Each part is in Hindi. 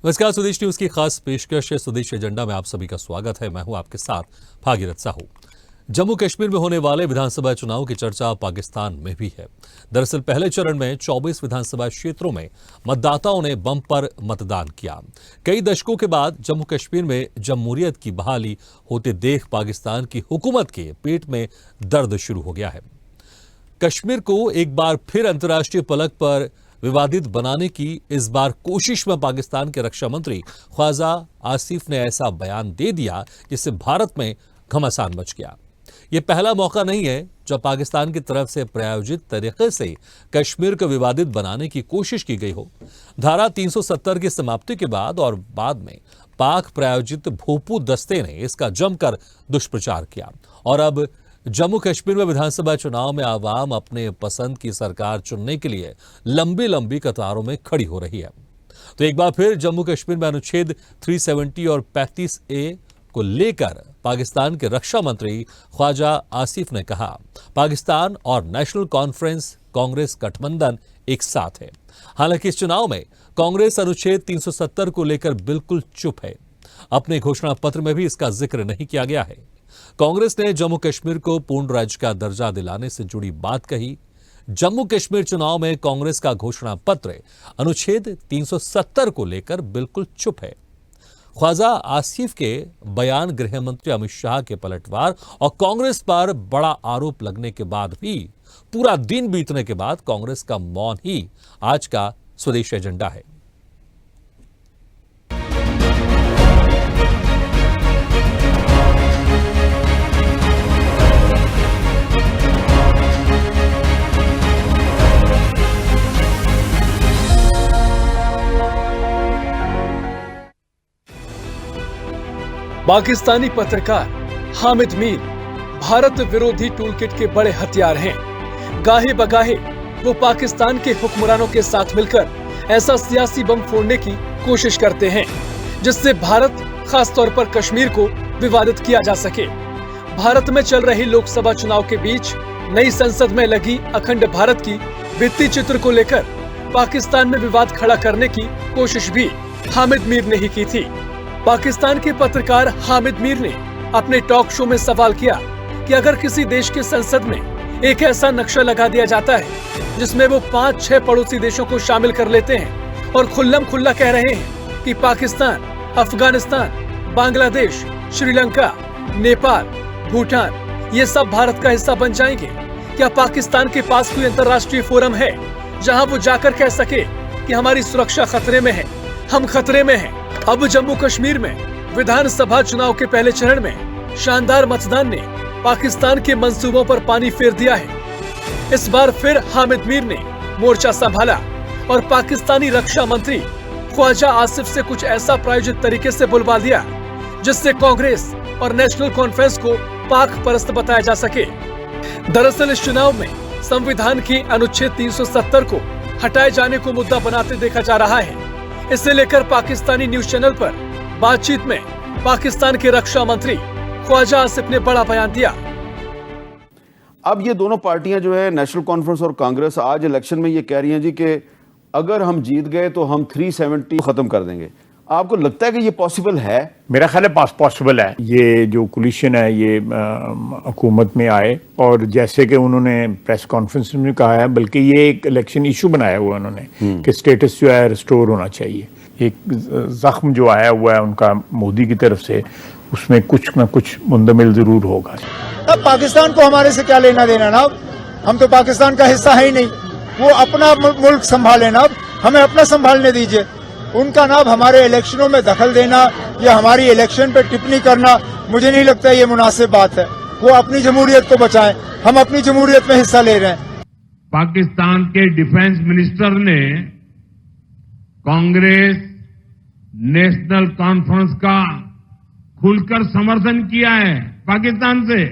नमस्कार, स्वदेश न्यूज की खास पेशकश है स्वदेश एजेंडा में आप सभी का स्वागत है। मैं हूं आपके साथ भागीरथ साहू। जम्मू कश्मीर में होने वाले विधानसभा चुनाव की चर्चा पाकिस्तान में भी है। दरअसल पहले चरण में 24 विधानसभा क्षेत्रों में मतदाताओं ने बम्पर मतदान किया। कई दशकों के बाद जम्मू कश्मीर में जमहूरियत की बहाली होते देख पाकिस्तान की हुकूमत के पेट में दर्द शुरू हो गया है। कश्मीर को एक बार फिर अंतर्राष्ट्रीय पलक पर विवादित बनाने की इस बार कोशिश में पाकिस्तान के रक्षा मंत्री ख्वाजा आसिफ ने ऐसा बयान दे दिया जिससे भारत में घमासान मच गया। यह पहला मौका नहीं है जब पाकिस्तान की तरफ से प्रायोजित तरीके से कश्मीर को विवादित बनाने की कोशिश की गई हो। धारा 370 की समाप्ति के बाद और बाद में पाक प्रायोजित भोपू दस्ते ने इसका जमकर दुष्प्रचार किया और अब जम्मू कश्मीर में विधानसभा चुनाव में आवाम अपने पसंद की सरकार चुनने के लिए लंबी लंबी कतारों में खड़ी हो रही है। तो एक बार फिर जम्मू कश्मीर में अनुच्छेद 370 और 35A को लेकर पाकिस्तान के रक्षा मंत्री ख्वाजा आसिफ ने कहा, पाकिस्तान और नेशनल कॉन्फ्रेंस कांग्रेस गठबंधन एक साथ है। हालांकि इस चुनाव में कांग्रेस अनुच्छेद 370 को लेकर बिल्कुल चुप है। अपने घोषणा पत्र में भी इसका जिक्र नहीं किया गया है। कांग्रेस ने जम्मू कश्मीर को पूर्ण राज्य का दर्जा दिलाने से जुड़ी बात कही। जम्मू कश्मीर चुनाव में कांग्रेस का घोषणा पत्र अनुच्छेद 370 को लेकर बिल्कुल चुप है। ख्वाजा आसिफ के बयान गृह मंत्री अमित शाह के पलटवार और कांग्रेस पर बड़ा आरोप लगने के बाद भी पूरा दिन बीतने के बाद कांग्रेस का मौन ही आज का स्वदेश एजेंडा है। पाकिस्तानी पत्रकार हामिद मीर भारत विरोधी टूलकिट के बड़े हथियार हैं। गाहे बगाहे वो पाकिस्तान के हुक्मरानों के साथ मिलकर ऐसा सियासी बम फोड़ने की कोशिश करते हैं जिससे भारत, खास तौर पर कश्मीर को विवादित किया जा सके। भारत में चल रही लोकसभा चुनाव के बीच नई संसद में लगी अखंड भारत की भित्ति चित्र को लेकर पाकिस्तान में विवाद खड़ा करने की कोशिश भी हामिद मीर ने ही की थी। पाकिस्तान के पत्रकार हामिद मीर ने अपने टॉक शो में सवाल किया कि अगर किसी देश के संसद में एक ऐसा नक्शा लगा दिया जाता है जिसमें वो 5-6 पड़ोसी देशों को शामिल कर लेते हैं और खुल्लम खुल्ला कह रहे हैं कि पाकिस्तान, अफगानिस्तान, बांग्लादेश, श्रीलंका, नेपाल, भूटान ये सब भारत का हिस्सा बन जाएंगे, क्या पाकिस्तान के पास कोई अंतर्राष्ट्रीय फोरम है जहां वो जाकर कह सके कि हमारी सुरक्षा खतरे में है, हम खतरे में हैं? अब जम्मू कश्मीर में विधानसभा चुनाव के पहले चरण में शानदार मतदान ने पाकिस्तान के मंसूबों पर पानी फेर दिया है। इस बार फिर हामिद मीर ने मोर्चा संभाला और पाकिस्तानी रक्षा मंत्री ख्वाजा आसिफ से कुछ ऐसा प्रायोजित तरीके से बुलवा दिया जिससे कांग्रेस और नेशनल कॉन्फ्रेंस को पाक परस्त बताया जा सके। दरअसल इस चुनाव में संविधान की अनुच्छेद 370 को हटाए जाने को मुद्दा बनाते देखा जा रहा है। इसे लेकर पाकिस्तानी न्यूज चैनल पर बातचीत में पाकिस्तान के रक्षा मंत्री ख्वाजा आसिफ ने बड़ा बयान दिया। अब ये दोनों पार्टियां जो है नेशनल कॉन्फ्रेंस और कांग्रेस आज इलेक्शन में ये कह रही हैं जी कि अगर हम जीत गए तो हम 370 खत्म कर देंगे। आपको लगता है कि ये पॉसिबल है? मेरा ख्याल है पॉसिबल है। ये जो कोलिशन है ये हुकूमत में आए और जैसे कि उन्होंने प्रेस कॉन्फ्रेंस में कहा है, बल्कि ये एक इलेक्शन इशू बनाया हुआ है उन्होंने कि स्टेटस जो है रिस्टोर होना चाहिए। एक जख्म जो आया हुआ है उनका मोदी की तरफ से, उसमें कुछ ना कुछ मुंदमिल जरूर होगा। अब पाकिस्तान को हमारे से क्या लेना देना ना, हम तो पाकिस्तान का हिस्सा है ही नहीं। वो अपना मुल्क संभाले ना, हमें अपना संभालने दीजिए। उनका नाम हमारे इलेक्शनों में दखल देना या हमारी इलेक्शन पे टिप्पणी करना, मुझे नहीं लगता ये मुनासिब बात है। वो अपनी जमहूरियत को बचाएं, हम अपनी जमहूरियत में हिस्सा ले रहे हैं। पाकिस्तान के डिफेंस मिनिस्टर ने कांग्रेस, नेशनल कॉन्फ्रेंस का खुलकर समर्थन किया है पाकिस्तान से।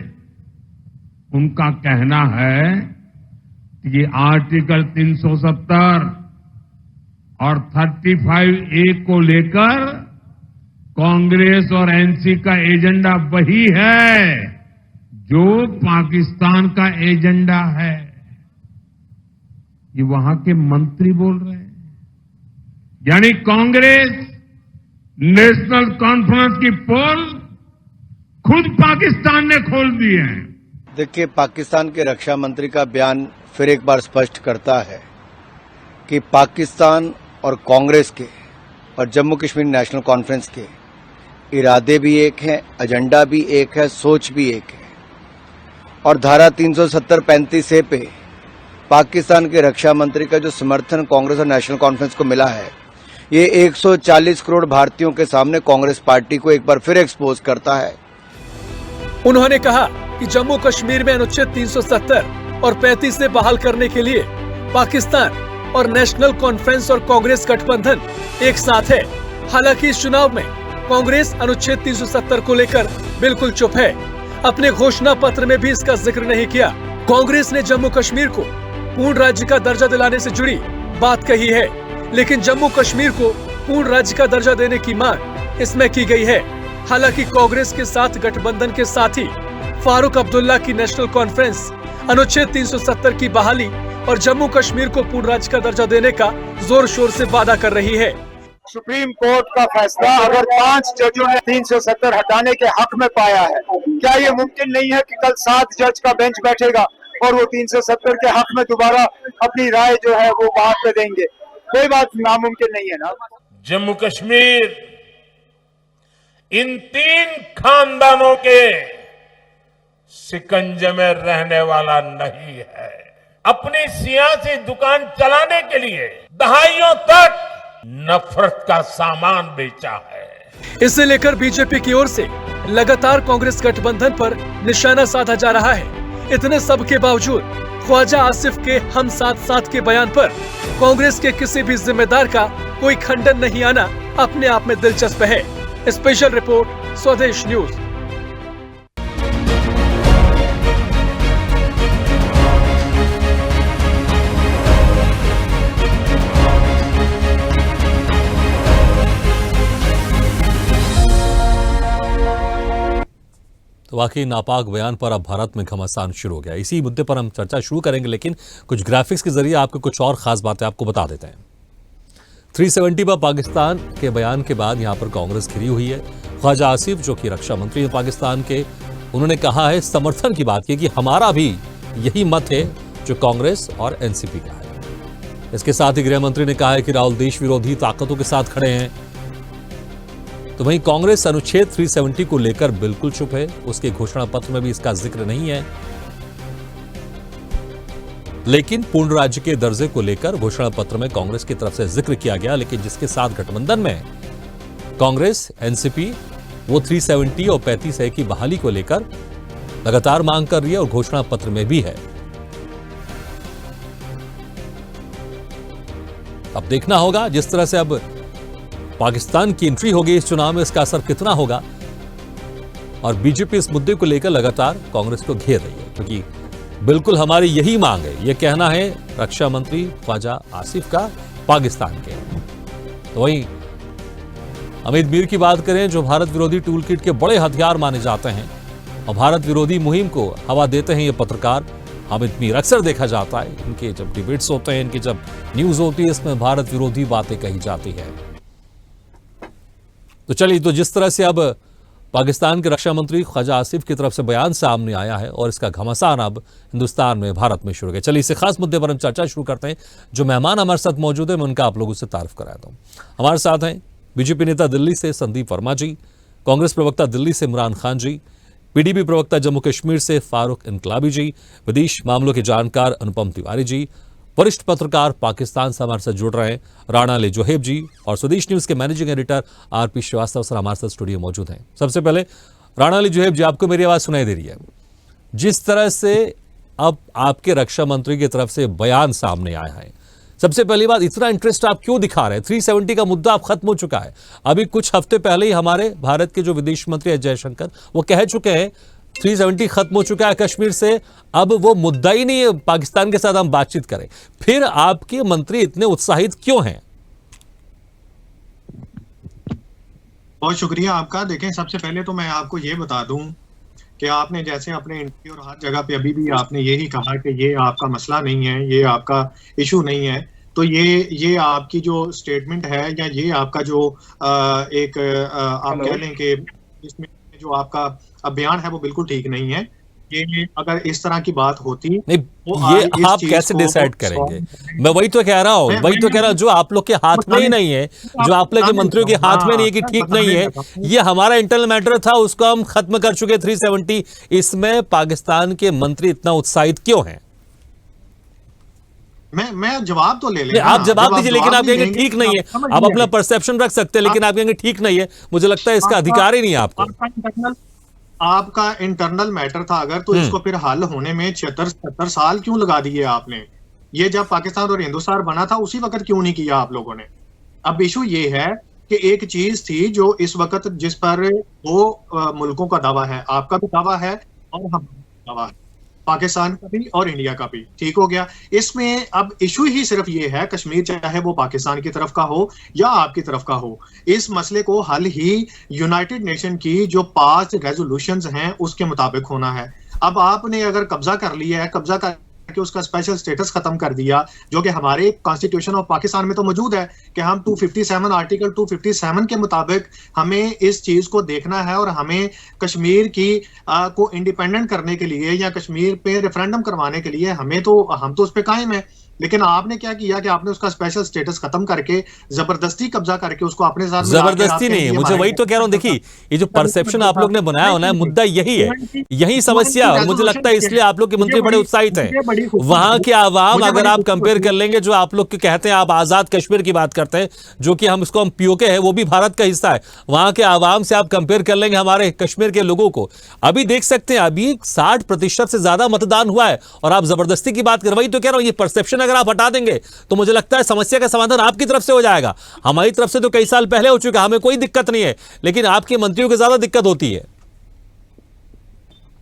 उनका कहना है कि आर्टिकल 370 और 35A को लेकर कांग्रेस और एनसी का एजेंडा वही है जो पाकिस्तान का एजेंडा है। ये वहां के मंत्री बोल रहे हैं। यानी कांग्रेस नेशनल कॉन्फ्रेंस की पोल खुद पाकिस्तान ने खोल दी है। देखिए, पाकिस्तान के रक्षा मंत्री का बयान फिर एक बार स्पष्ट करता है कि पाकिस्तान और कांग्रेस के और जम्मू कश्मीर नेशनल कॉन्फ्रेंस के इरादे भी एक हैं, एजेंडा भी एक है, सोच भी एक है। और धारा 370-35 पे पाकिस्तान के रक्षा मंत्री का जो समर्थन कांग्रेस और नेशनल कॉन्फ्रेंस को मिला है, ये 140 करोड़ भारतीयों के सामने कांग्रेस पार्टी को एक बार फिर एक्सपोज करता है। उन्होंने कहा कि जम्मू कश्मीर में अनुच्छेद 370 और 35 से बहाल करने के लिए पाकिस्तान और नेशनल कॉन्फ्रेंस और कांग्रेस गठबंधन एक साथ है। हालांकि इस चुनाव में कांग्रेस अनुच्छेद 370 को लेकर बिल्कुल चुप है। अपने घोषणा पत्र में भी इसका जिक्र नहीं किया। कांग्रेस ने जम्मू कश्मीर को पूर्ण राज्य का दर्जा दिलाने से जुड़ी बात कही है, लेकिन जम्मू कश्मीर को पूर्ण राज्य का दर्जा देने की मांग इसमें की गई है। हालांकि कांग्रेस के साथ गठबंधन के साथ ही फारूक अब्दुल्ला की नेशनल कॉन्फ्रेंस अनुच्छेद 370 की बहाली और जम्मू कश्मीर को पूर्ण राज्य का दर्जा देने का जोर शोर से वादा कर रही है। सुप्रीम कोर्ट का फैसला अगर 5 जजों ने 370 हटाने के हक में पाया है, क्या ये मुमकिन नहीं है कि कल 7 जज का बेंच बैठेगा और वो 370 के हक में दोबारा अपनी राय जो है वो वहां पे देंगे? कोई बात नामुमकिन नहीं है ना। जम्मू कश्मीर इन 3 खानदानों के शिकंजे में रहने वाला नहीं है। अपनी सियासी दुकान चलाने के लिए दहाइयों तक नफरत का सामान बेचा है। इसे लेकर बीजेपी की ओर से लगातार कांग्रेस गठबंधन पर निशाना साधा जा रहा है। इतने सब के बावजूद ख्वाजा आसिफ के हम साथ साथ के बयान पर कांग्रेस के किसी भी जिम्मेदार का कोई खंडन नहीं आना अपने आप में दिलचस्प है। स्पेशल रिपोर्ट, स्वदेश न्यूज। तो वाकई नापाक बयान पर अब भारत में घमासान शुरू हो गया। इसी मुद्दे पर हम चर्चा शुरू करेंगे, लेकिन कुछ ग्राफिक्स के जरिए आपको कुछ और खास बातें आपको बता देते हैं। 370 पर पाकिस्तान के बयान के बाद यहां पर कांग्रेस घिरी हुई है। ख्वाजा आसिफ जो कि रक्षा मंत्री हैं पाकिस्तान के, उन्होंने कहा है, समर्थन की बात की कि हमारा भी यही मत है जो कांग्रेस और एनसीपी का है। इसके साथ ही गृह मंत्री ने कहा है कि राहुल देश विरोधी ताकतों के साथ खड़े हैं। तो वहीं कांग्रेस अनुच्छेद 370 को लेकर बिल्कुल चुप है। उसके घोषणा पत्र में भी इसका जिक्र नहीं है। लेकिन पूर्ण राज्य के दर्जे को लेकर घोषणा पत्र में कांग्रेस की तरफ से जिक्र किया गया, लेकिन जिसके साथ गठबंधन में कांग्रेस, एनसीपी, वो 370 और 35A की बहाली को लेकर लगातार मांग कर रही है और घोषणा पत्र में भी है। अब देखना होगा जिस तरह से अब पाकिस्तान की एंट्री होगी इस चुनाव में, इसका असर कितना होगा। और बीजेपी इस मुद्दे को लेकर लगातार कांग्रेस को घेर रही है, क्योंकि बिल्कुल हमारी यही मांग है, यह कहना है रक्षा मंत्री ख्वाजा आसिफ का पाकिस्तान के। तो वहीं अमित मीर की बात करें, जो भारत विरोधी टूल किट के बड़े हथियार माने जाते हैं और भारत विरोधी मुहिम को हवा देते हैं ये पत्रकार अमित मीर। अक्सर देखा जाता है इनके जब डिबेट्स होते हैं, इनकी जब न्यूज होती है, इसमें भारत विरोधी बातें कही जाती है। तो चलिए, तो जिस तरह से अब पाकिस्तान के रक्षा मंत्री ख्वाजा आसिफ की तरफ से बयान सामने आया है और इसका घमासान अब हिंदुस्तान में, भारत में शुरू हो गया। चलिए, इसे खास मुद्दे पर हम चर्चा शुरू करते हैं। जो मेहमान हमारे साथ मौजूद है, मैं उनका आप लोगों से तारीफ कराता हूं। हमारे साथ हैं बीजेपी नेता दिल्ली से संदीप वर्मा जी, कांग्रेस प्रवक्ता दिल्ली से इमरान खान जी, पीडीपी प्रवक्ता जम्मू कश्मीर से फारूक इनकलाबी जी, विदेश मामलों के जानकार अनुपम तिवारी जी, वरिष्ठ पत्रकार पाकिस्तान से हमारे साथ जुड़ रहे हैं राणा ले जोहेब जी, और स्वदेश न्यूज के managing editor RP Srivastava sir हमारे साथ स्टूडियो मौजूद हैं। सबसे पहले राणा ले जोहेब जी, आपको मेरी आवाज सुनाई दे रही है? जिस तरह से अब आपके रक्षा मंत्री की तरफ से बयान सामने आया है, सबसे पहली बात, इतना इंटरेस्ट आप क्यों दिखा रहे हैं? 370 का मुद्दा अब खत्म हो चुका है। अभी कुछ हफ्ते पहले ही हमारे भारत के जो विदेश मंत्री है जयशंकर, वो कह चुके हैं 370 खत्म हो चुका है कश्मीर से, अब वो मुद्दा ही नहीं है, पाकिस्तान के साथ हम बातचीत करें। फिर आपके मंत्री इतने उत्साहित क्यों हैं? बहुत शुक्रिया आपका। देखें, सबसे पहले तो मैं आपको ये बता दूं कि आपने जैसे अपने इंटरव्यू और हर जगह पे अभी भी आपने यही कहा कि ये आपका मसला नहीं है, ये आपका इशू नहीं है। तो ये आपकी जो स्टेटमेंट है या ये आपका जो आप कह लें कि इसमें जो आपका बयान है वो बिल्कुल ठीक नहीं है। ये अगर इस तरह की बात होती नहीं, ये आप कैसे डिसाइड करेंगे? मैं वही तो कह रहा हूँ, जो आप लोग के हाथ में ही नहीं है, जो आप लोग के मंत्रियों के हाथ में नहीं है कि ठीक नहीं है, ये हमारा इंटरनल मैटर था, उसको हम खत्म कर चुके 370। इसमें पाकिस्तान के मंत्री इतना उत्साहित क्यों हैं? मैं जवाब तो ले लेंगे। आप जवाब दीजिए, लेकिन आप कहेंगे ठीक नहीं है। आप अपना परसेप्शन रख सकते हैं, लेकिन आप कहेंगे ठीक नहीं है। मुझे लगता है इसका अधिकार ही नहीं है आपको। आपका इंटरनल मैटर था अगर, तो इसको फिर हल होने में 76-77 साल क्यों लगा दिए आपने? ये जब पाकिस्तान और हिंदुस्तान बना था उसी वक्त क्यों नहीं किया आप लोगों ने? अब इशू ये है कि एक चीज थी जो इस वक्त जिस पर दो मुल्कों का दावा है, आपका भी दावा है और हमारा दावा है, पाकिस्तान का भी और इंडिया का भी। ठीक हो गया। इसमें अब इशू ही सिर्फ ये है, कश्मीर चाहे वो पाकिस्तान की तरफ का हो या आपकी तरफ का हो, इस मसले को हल ही यूनाइटेड नेशन की जो 5 रेजोल्यूशंस हैं उसके मुताबिक होना है। अब आपने अगर कब्जा कर लिया है, कब्जा करके उसका स्पेशल स्टेटस खत्म कर दिया, जो कि हमारे कॉन्स्टिट्यूशन ऑफ पाकिस्तान में तो मौजूद है कि हम 257 आर्टिकल 257 के मुताबिक हमें इस चीज को देखना है और हमें कश्मीर की को इंडिपेंडेंट करने के लिए या कश्मीर पे रेफरेंडम करवाने के लिए हम तो उस पे कायम है। लेकिन आपने क्या किया कि आपने उसका स्पेशल स्टेटस खत्म करके जबरदस्ती कब्जा करके उसको अपने साथ जबरदस्ती नहीं है, मुझे वही तो कह रहा हूं। देखिए, ये जो परसेप्शन आप लोग ने बनाया होना है, मुद्दा यही है, यही समस्या। और मुझे लगता है इसलिए आप लोग के मंत्री बड़े उत्साहित हैं। वहां के आवाम, अगर आप कंपेयर कर लेंगे, जो आप लोग कहते हैं, आप आजाद कश्मीर की बात करते हैं, जो कि हम इसको पीओके है, वो भी भारत का हिस्सा है। वहां के आवाम से आप कंपेयर कर लेंगे हमारे कश्मीर के लोगों को, अभी देख सकते हैं, अभी 60% से ज्यादा मतदान हुआ है और आप जबरदस्ती की बात कर, वही तो कह रहा हूं। ये परसेप्शन अगर आप हटा देंगे तो मुझे लगता है समस्या का समाधान आपकी तरफ से हो जाएगा। हमारी तरफ से तो कई साल पहले हो चुका, हमें कोई दिक्कत नहीं है, लेकिन आपके मंत्रियों को ज्यादा दिक्कत होती है।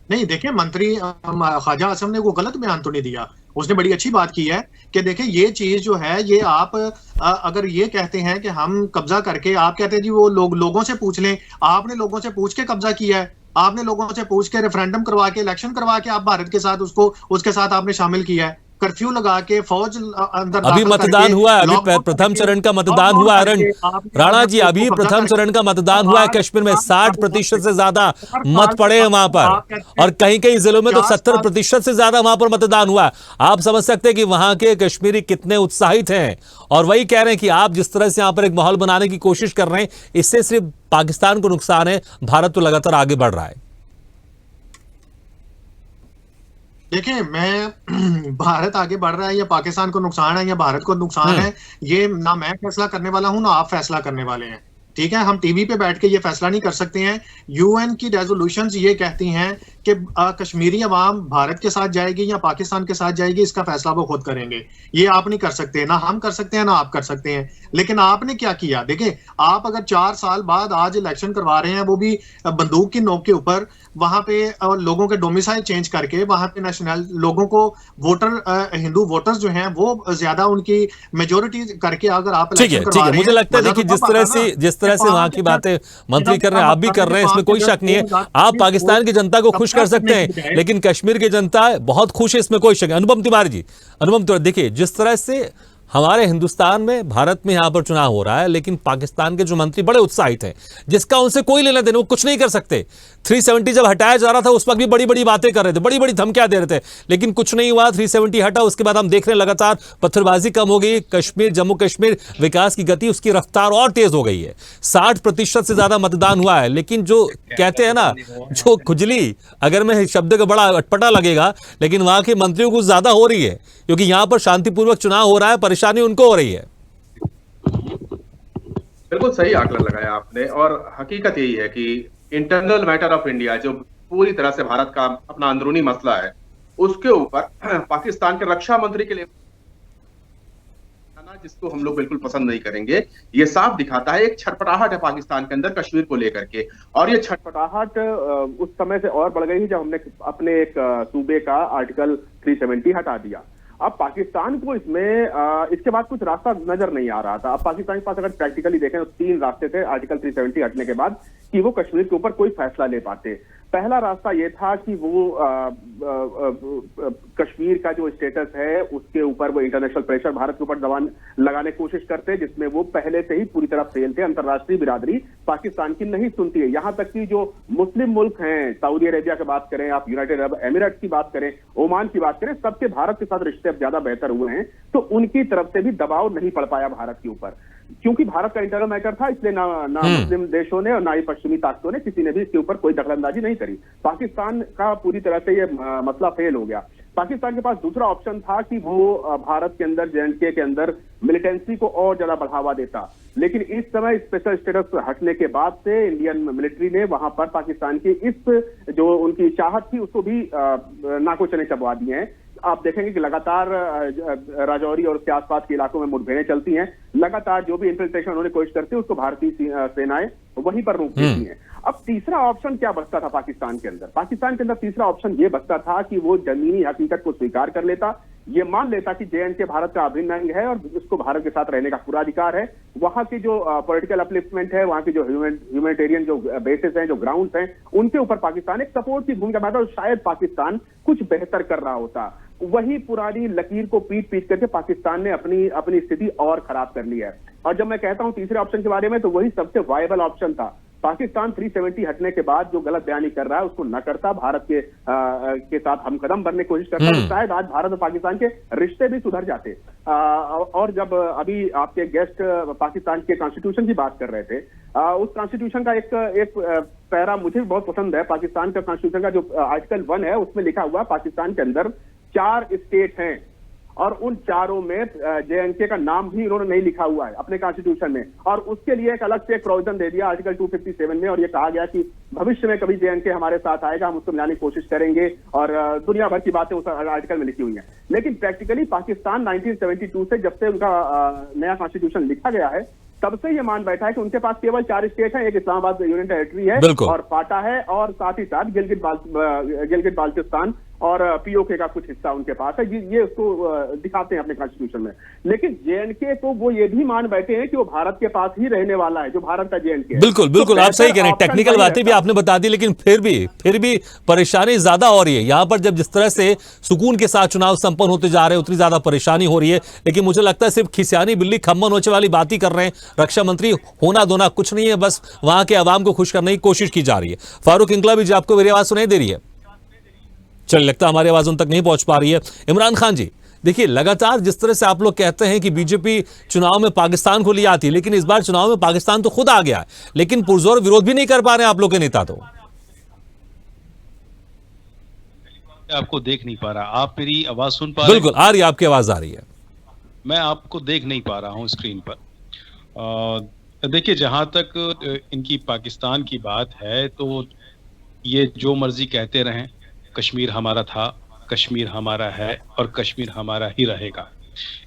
नहीं, देखिए, मंत्री ख्वाजा आजम ने वो गलत बयान तो नहीं दिया, उसने बड़ी अच्छी बात की है कि देखिए ये चीज जो है, ये आप अगर ये कहते हैं कि हम कब्जा करके, आप कहते हैं जी वो लोगों से पूछ लें, आपने लोगों से पूछ के कब्जा किया है, आपने लोगों से पूछ के रेफरेंडम करवा के, इलेक्शन करवा के आप भारत के साथ उसके साथ आपने शामिल किया है, कर्फ्यू लगा के, फौज अंदर अभी मतदान हुआ है, अभी प्रथम चरण का मतदान हुआ है। राणा जी, अभी प्रथम चरण का मतदान हुआ है कश्मीर में, 60% से ज्यादा मत पड़े हैं वहां पर, और कहीं कहीं जिलों में तो 70% से ज्यादा वहां पर मतदान हुआ है। आप समझ सकते हैं कि वहां के कश्मीरी कितने उत्साहित हैं, और वही कह रहे हैं कि आप जिस तरह से यहां पर एक माहौल बनाने की कोशिश कर रहे हैं, इससे सिर्फ पाकिस्तान को नुकसान है, भारत तो लगातार आगे बढ़ रहा है। देखिए, मैं भारत आगे बढ़ रहा है या पाकिस्तान को नुकसान है या भारत को नुकसान है, ये ना मैं फैसला करने वाला हूं ना आप फैसला करने वाले हैं। ठीक है, हम टीवी पे बैठ के ये फैसला नहीं कर सकते हैं। यूएन की रेजोल्यूशंस ये कहती हैं कि कश्मीरी अवाम भारत के साथ जाएगी या पाकिस्तान के साथ जाएगी, इसका फैसला वो खुद करेंगे। ये आप नहीं कर सकते, ना हम कर सकते हैं ना आप कर सकते हैं। लेकिन आपने क्या किया? देखिए, आप अगर 4 साल बाद आज इलेक्शन करवा रहे हैं, वो भी बंदूक की नोक के ऊपर, वहां पे लोगों के डोमिसाइल चेंज करके, वहां पे नेशनल लोगों को हिंदू वोटर्स जो हैं वो ज्यादा उनकी मेजोरिटी करके अगर आप ठीक है, मुझे लगता है देखिए जिस तरह से वहां की बातें मंत्री कर रहे हैं, आप भी कर रहे हैं, इसमें कोई शक नहीं है। आप पाकिस्तान की जनता को खुश कर सकते हैं, लेकिन कश्मीर की जनता बहुत खुश है, इसमें कोई शक नहीं। अनुपम तिवारी जी, देखिए, जिस तरह से हमारे हिंदुस्तान में, भारत में यहां पर चुनाव हो रहा है, लेकिन पाकिस्तान के जो मंत्री बड़े उत्साहित हैं, जिसका उनसे कोई लेना देना, वो कुछ नहीं कर सकते। 370 जब हटाया जा रहा था, उस वक्त भी बड़ी बड़ी बातें कर रहे थे, बड़ी बड़ी धमकियां दे रहे थे, लेकिन कुछ नहीं हुआ। 370 हटा, उसके बाद हम देख रहे हैं लगातार पत्थरबाजी कम हो गई, जम्मू कश्मीर विकास की गति, उसकी रफ्तार और तेज हो गई है। 60% से ज्यादा मतदान हुआ है, लेकिन जो कहते हैं ना, जो खुजली, अगर मैं शब्द का बड़ा अटपटा लगेगा, लेकिन वहां के मंत्रियों को ज्यादा हो रही है, क्योंकि यहां पर शांतिपूर्वक चुनाव हो रहा है, परेशानी उनको हो रही है। बिल्कुल सही आकलन लगाया आपने, और हकीकत यही है कि इंटरनल मैटर ऑफ इंडिया, जो पूरी तरह से भारत का अपना अंदरूनी मसला है, उसके ऊपर पाकिस्तान के रक्षा मंत्री के लिए, जिसको हम लोग बिल्कुल पसंद नहीं करेंगे, ये साफ दिखाता है एक छटपटाहट है पाकिस्तान के अंदर कश्मीर को लेकर के। और ये छटपटाहट उस समय से और बढ़ गई जब हमने अपने एक सूबे का आर्टिकल 370 हटा दिया। अब पाकिस्तान को इसमें इसके बाद कुछ रास्ता नजर नहीं आ रहा था। अब पाकिस्तान के पास अगर प्रैक्टिकली देखें तो 3 रास्ते थे आर्टिकल 370 हटने के बाद कि वो कश्मीर के ऊपर कोई फैसला ले पाते। पहला रास्ता ये था कि वो कश्मीर का जो स्टेटस है उसके ऊपर वो इंटरनेशनल प्रेशर भारत के ऊपर दबाव लगाने की कोशिश करते हैं, जिसमें वो पहले से ही पूरी तरह फेल थे। अंतर्राष्ट्रीय बिरादरी पाकिस्तान की नहीं सुनती है। यहां तक कि जो मुस्लिम मुल्क हैं, सऊदी अरेबिया की बात करें, आप यूनाइटेड अरब एमिरेट्स की बात करें, ओमान की बात करें, सबके भारत के साथ रिश्ते अब ज्यादा बेहतर हुए हैं, तो उनकी तरफ से भी दबाव नहीं पड़ पाया भारत के ऊपर, क्योंकि भारत का इंटरनल मैटर था। इसलिए ना मुस्लिम देशों ने और ना ही पश्चिमी ताकतों ने, किसी ने भी इसके ऊपर कोई दखलंदाजी नहीं करी। पाकिस्तान का पूरी तरह से ये मसला फेल हो गया। पाकिस्तान के पास दूसरा ऑप्शन था कि वो भारत के अंदर, JNK के अंदर मिलिटेंसी को और ज्यादा बढ़ावा देता, लेकिन इस समय स्पेशल स्टेटस हटने के बाद से इंडियन मिलिट्री ने वहां पर पाकिस्तान की इस जो उनकी चाहत थी उसको भी नाको चने चबवा दिए हैं। आप देखेंगे कि लगातार राजौरी और उसके आसपास के इलाकों में मुठभेड़ें चलती हैं। लगातार जो भी इंफिल्ट्रेशन उन्होंने कोशिश करती है उसको भारतीय सेनाएं वहीं पर रोक देती हैं। अब तीसरा ऑप्शन क्या बचता था पाकिस्तान के अंदर? पाकिस्तान के अंदर तीसरा ऑप्शन ये बचता था कि वो जमीनी हकीकत को स्वीकार कर लेता, ये मान लेता कि JNK भारत का अभिन्न अंग है और उसको भारत के साथ रहने का पूरा अधिकार है। वहां की जो पॉलिटिकल अपलिफ्टमेंट है, वहां की जो ह्यूमैनिटेरियन जो बेसिस हैं, जो ग्राउंड्स हैं, उनके ऊपर पाकिस्तान एक सपोर्ट की भूमिका निभाता और शायद पाकिस्तान कुछ बेहतर कर रहा होता। वही पुरानी लकीर को पीट करके पाकिस्तान ने अपनी स्थिति और खराब कर ली है। और जब मैं कहता हूं तीसरे ऑप्शन के बारे में, तो वही सबसे वायबल ऑप्शन था। पाकिस्तान 370 हटने के बाद जो गलत बयानी कर रहा है उसको न करता, भारत के साथ हमकदम बनने की कोशिश करता, तो शायद आज भारत और पाकिस्तान के रिश्ते भी सुधर जाते। और जब अभी आपके गेस्ट पाकिस्तान के कॉन्स्टिट्यूशन की बात कर रहे थे, उस कॉन्स्टिट्यूशन का एक पैरा मुझे बहुत पसंद है। पाकिस्तान का कॉन्स्टिट्यूशन का जो आर्टिकल 1 है उसमें लिखा हुआ पाकिस्तान के अंदर 4 स्टेट हैं और उन चारों में JNK का नाम भी उन्होंने नहीं लिखा हुआ है अपने कॉन्स्टिट्यूशन में, और उसके लिए एक अलग से एक प्रोविजन दे दिया आर्टिकल 257 में, और ये कहा गया कि भविष्य में कभी JNK हमारे साथ आएगा, हम उसको मिलाने की कोशिश करेंगे, और दुनिया भर की बातें उस आर्टिकल में लिखी हुई हैं। लेकिन प्रैक्टिकली पाकिस्तान 1972 से, जब से उनका नया कॉन्स्टिट्यूशन लिखा गया है, तब से ये मान बैठा है कि उनके पास केवल 4 स्टेट हैं। एक इस्लामाबाद यूनियन टेरिटरी है और फाटा है, और साथ ही साथ गिलगित बाल्टिस्तान और POK का कुछ हिस्सा उनके पास है। ये उसको दिखाते हैं अपने कॉन्स्टिट्यूशन में। लेकिन JNK को वो ये भी मान बैठे हैं कि वो भारत के पास ही रहने वाला है, जो भारत का JNK है। बिल्कुल बिल्कुल, आप सही कह रहे हैं। टेक्निकल बातें भी आपने बता दी, लेकिन फिर भी परेशानी ज्यादा हो रही है यहाँ पर। जब जिस तरह से सुकून के साथ चुनाव संपन्न होते जा रहे हैं, उतनी ज्यादा परेशानी हो रही है। लेकिन मुझे लगता है सिर्फ खिसियानी बिल्ली खम्मा नोचे वाली बात ही कर रहे हैं। रक्षा मंत्री होना दोना कुछ नहीं है, बस वहां के अवाम को खुश करने की कोशिश की जा रही है। फारूक इंकलाबी जी, आपको मेरी आवाज सुनाई दे रही है? चल, लगता है हमारी आवाज उन तक नहीं पहुंच पा रही है। इमरान खान जी, देखिए लगातार जिस तरह से आप लोग कहते हैं कि बीजेपी चुनाव में पाकिस्तान को ले आती है, लेकिन इस बार चुनाव में पाकिस्तान तो खुद आ गया है, लेकिन पुरजोर विरोध भी नहीं कर पा रहे हैं आप लोग के नेता। तो आपको देख नहीं पा रहा, आप मेरी आवाज सुन पा रहे हैं? बिल्कुल आ रही है, आपकी आवाज आ रही है। मैं आपको देख नहीं पा रहा हूं स्क्रीन पर। देखिए, जहां तक इनकी पाकिस्तान की बात है, तो ये जो मर्जी कहते रहें, कश्मीर हमारा था, कश्मीर हमारा है और कश्मीर हमारा ही रहेगा।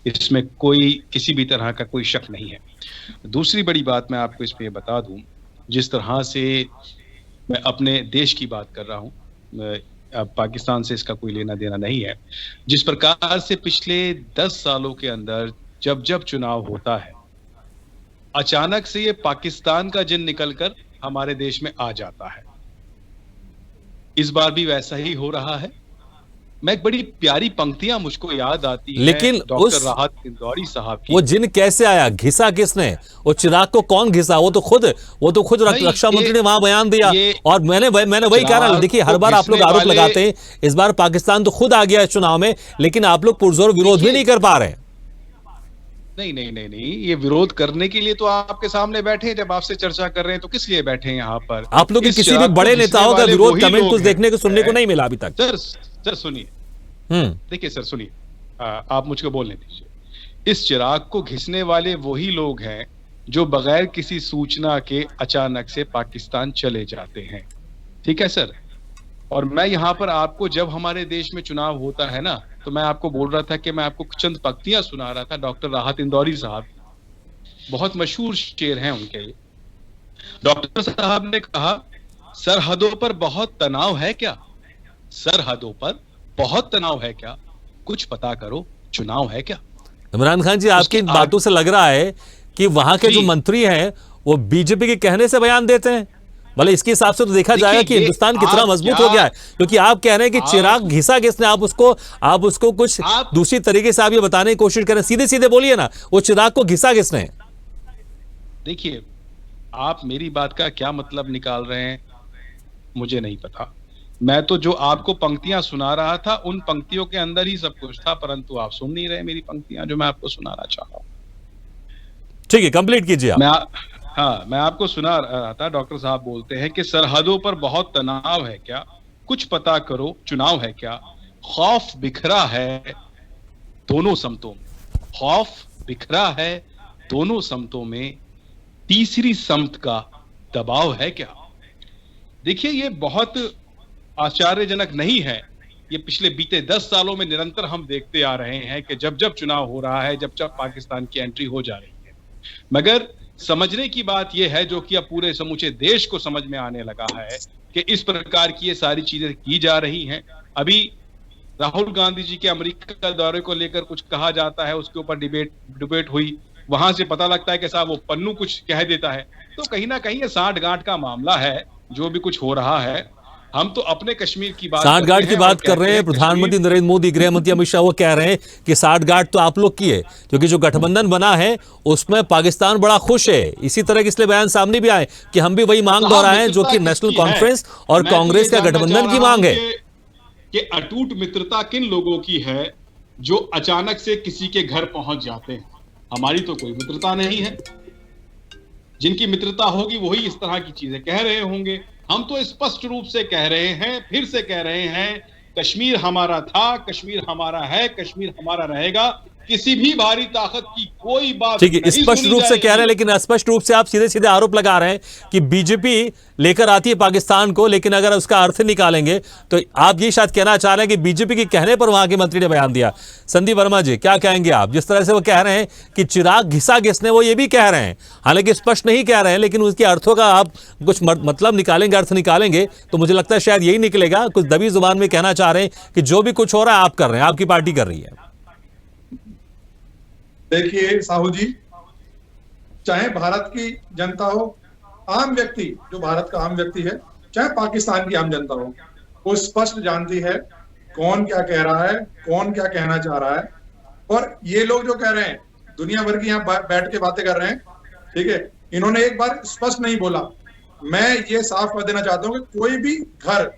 इसमें कोई किसी भी तरह का कोई शक नहीं है। दूसरी बड़ी बात मैं आपको इस पे बता दूं, जिस तरह से मैं अपने देश की बात कर रहा हूं, अब पाकिस्तान से इसका कोई लेना देना नहीं है। जिस प्रकार से पिछले 10 सालों के अंदर जब चुनाव होता है, अचानक से ये पाकिस्तान का जिन निकलकर हमारे देश में आ जाता है। इस बार भी वैसा ही हो रहा है। मैं एक बड़ी प्यारी पंक्तियां मुझको याद आती है, लेकिन डॉक्टर राहत इंदौरी साहब की। वो जिन कैसे आया, घिसा किसने? वो चिराग को कौन घिसा? वो तो खुद रक्षा मंत्री ने वहां बयान दिया। और मैंने वही कह रहा। देखिए, हर बार आप लोग आरोप लगाते हैं, इस बार पाकिस्तान तो खुद आ गया है चुनाव में, लेकिन आप लोग पुरजोर विरोध भी नहीं कर पा रहे। नहीं, ये विरोध करने के लिए तो आपके सामने बैठे हैं। जब आपसे चर्चा कर रहे हैं तो किस लिए बैठे हैं यहाँ पर? आप लोग किसी भी बड़े नेताओं का विरोध कमेंट कुछ देखने को सुनने को नहीं मिला अभी तक। सर सुनिए, देखिए सर सुनिए, आप मुझको बोलने दीजिए। इस चिराग को घिसने वाले वही लोग हैं जो बगैर किसी सूचना के अचानक से पाकिस्तान चले जाते हैं। ठीक है सर। और मैं यहाँ पर आपको, जब हमारे देश में चुनाव होता है ना, तो मैं आपको बोल रहा था कि मैं आपको चंद पंक्तियां सुना रहा था। डॉक्टर राहत इंदौरी साहब, बहुत मशहूर शेर हैं उनके। डॉक्टर साहब ने कहा, सरहदों पर बहुत तनाव है क्या? सरहदों पर बहुत तनाव है क्या? कुछ पता करो, चुनाव है क्या? इमरान खान जी, आपकी बातों से लग रहा है कि वहां के जो मंत्री हैं वो बीजेपी के कहने से बयान देते हैं। भले इसके हिसाब से तो देखा जाएगा कि हिंदुस्तान कितना मजबूत हो गया है, क्योंकि आप कह रहे हैं कि चिराग घिसा किसने, आप उसको कुछ दूसरी तरीके से आप ये बताने की कोशिश करें, सीधे सीधे बोलिए ना, वो चिराग को घिसा किसने? देखिए, आप मेरी बात का क्या मतलब निकाल रहे हैं मुझे नहीं पता। मैं तो जो आपको पंक्तियां सुना रहा था उन पंक्तियों के अंदर ही सब कुछ था, परंतु आप सुन नहीं रहे मेरी पंक्तियां जो मैं आपको सुनाना चाह रहा हूं। ठीक है, कंप्लीट कीजिए आप। मैं आपको सुना रहा था। डॉक्टर साहब बोलते हैं कि सरहदों पर बहुत तनाव है क्या, कुछ पता करो चुनाव है क्या, खौफ बिखरा है दोनों समतों में, खौफ बिखरा है दोनों समतों में, तीसरी समत का दबाव है क्या। देखिए, ये बहुत आश्चर्यजनक नहीं है। ये पिछले बीते 10 सालों में निरंतर हम देखते आ रहे हैं कि जब जब चुनाव हो रहा है, जब जब पाकिस्तान की एंट्री हो जा रही है, मगर समझने की बात यह है, जो कि अब पूरे समूचे देश को समझ में आने लगा है कि इस प्रकार की ये सारी चीजें की जा रही हैं। अभी राहुल गांधी जी के अमेरिका दौरे को लेकर कुछ कहा जाता है, उसके ऊपर डिबेट हुई, वहां से पता लगता है कि साहब वो पन्नू कुछ कह देता है। तो कहीं ना कहीं ये साठ गांठ का मामला है जो भी कुछ हो रहा है। हम तो अपने कश्मीर की बात साठगांठ की बात कर रहे हैं। प्रधानमंत्री नरेंद्र मोदी, गृह मंत्री अमित शाह वो कह रहे हैं कि साठगांठ तो आप लोग की है, क्योंकि जो गठबंधन बना है उसमें पाकिस्तान बड़ा खुश है। इसी तरह के इसलिए बयान सामने भी आए कि हम भी वही मांग दोहराए जो कि नेशनल कॉन्फ्रेंस और कांग्रेस का गठबंधन की मांग है कि अटूट मित्रता किन लोगों की है जो अचानक से किसी के घर पहुंच जाते हैं। हमारी तो कोई मित्रता नहीं है। जिनकी मित्रता होगी वही इस तरह की चीजें कह रहे होंगे। हम तो स्पष्ट रूप से कह रहे हैं, फिर से कह रहे हैं, कश्मीर हमारा था, कश्मीर हमारा है, कश्मीर हमारा रहेगा। किसी भी भारी ताकत की कोई बात ठीक है, स्पष्ट रूप से कह रहे हैं, लेकिन स्पष्ट रूप से आप सीधे सीधे आरोप लगा रहे हैं कि बीजेपी लेकर आती है पाकिस्तान को, लेकिन अगर उसका अर्थ निकालेंगे तो आप ये शायद कहना चाह रहे हैं कि बीजेपी के कहने पर वहां के मंत्री ने बयान दिया। संदीप वर्मा जी, क्या कहेंगे आप? जिस तरह से वो कह रहे हैं कि चिराग घिसा किसने, वो ये भी कह रहे हैं, हालांकि स्पष्ट नहीं कह रहे हैं, लेकिन उसके अर्थों का आप कुछ मतलब निकालेंगे, अर्थ निकालेंगे तो मुझे लगता है शायद यही निकलेगा। कुछ दबी जुबान में कहना चाह रहे हैं कि जो भी कुछ हो रहा है आप कर रहे हैं, आपकी पार्टी कर रही है। देखिए साहू जी, चाहे भारत की जनता हो, आम व्यक्ति जो भारत का आम व्यक्ति है, चाहे पाकिस्तान की आम जनता हो, वो स्पष्ट जानती है कौन क्या कह रहा है, कौन क्या कहना चाह रहा है। और ये लोग जो कह रहे हैं, दुनिया भर की यहाँ बैठ के बातें कर रहे हैं, ठीक है, इन्होंने एक बार स्पष्ट नहीं बोला। मैं ये साफ कर देना चाहता हूँ कि कोई भी घर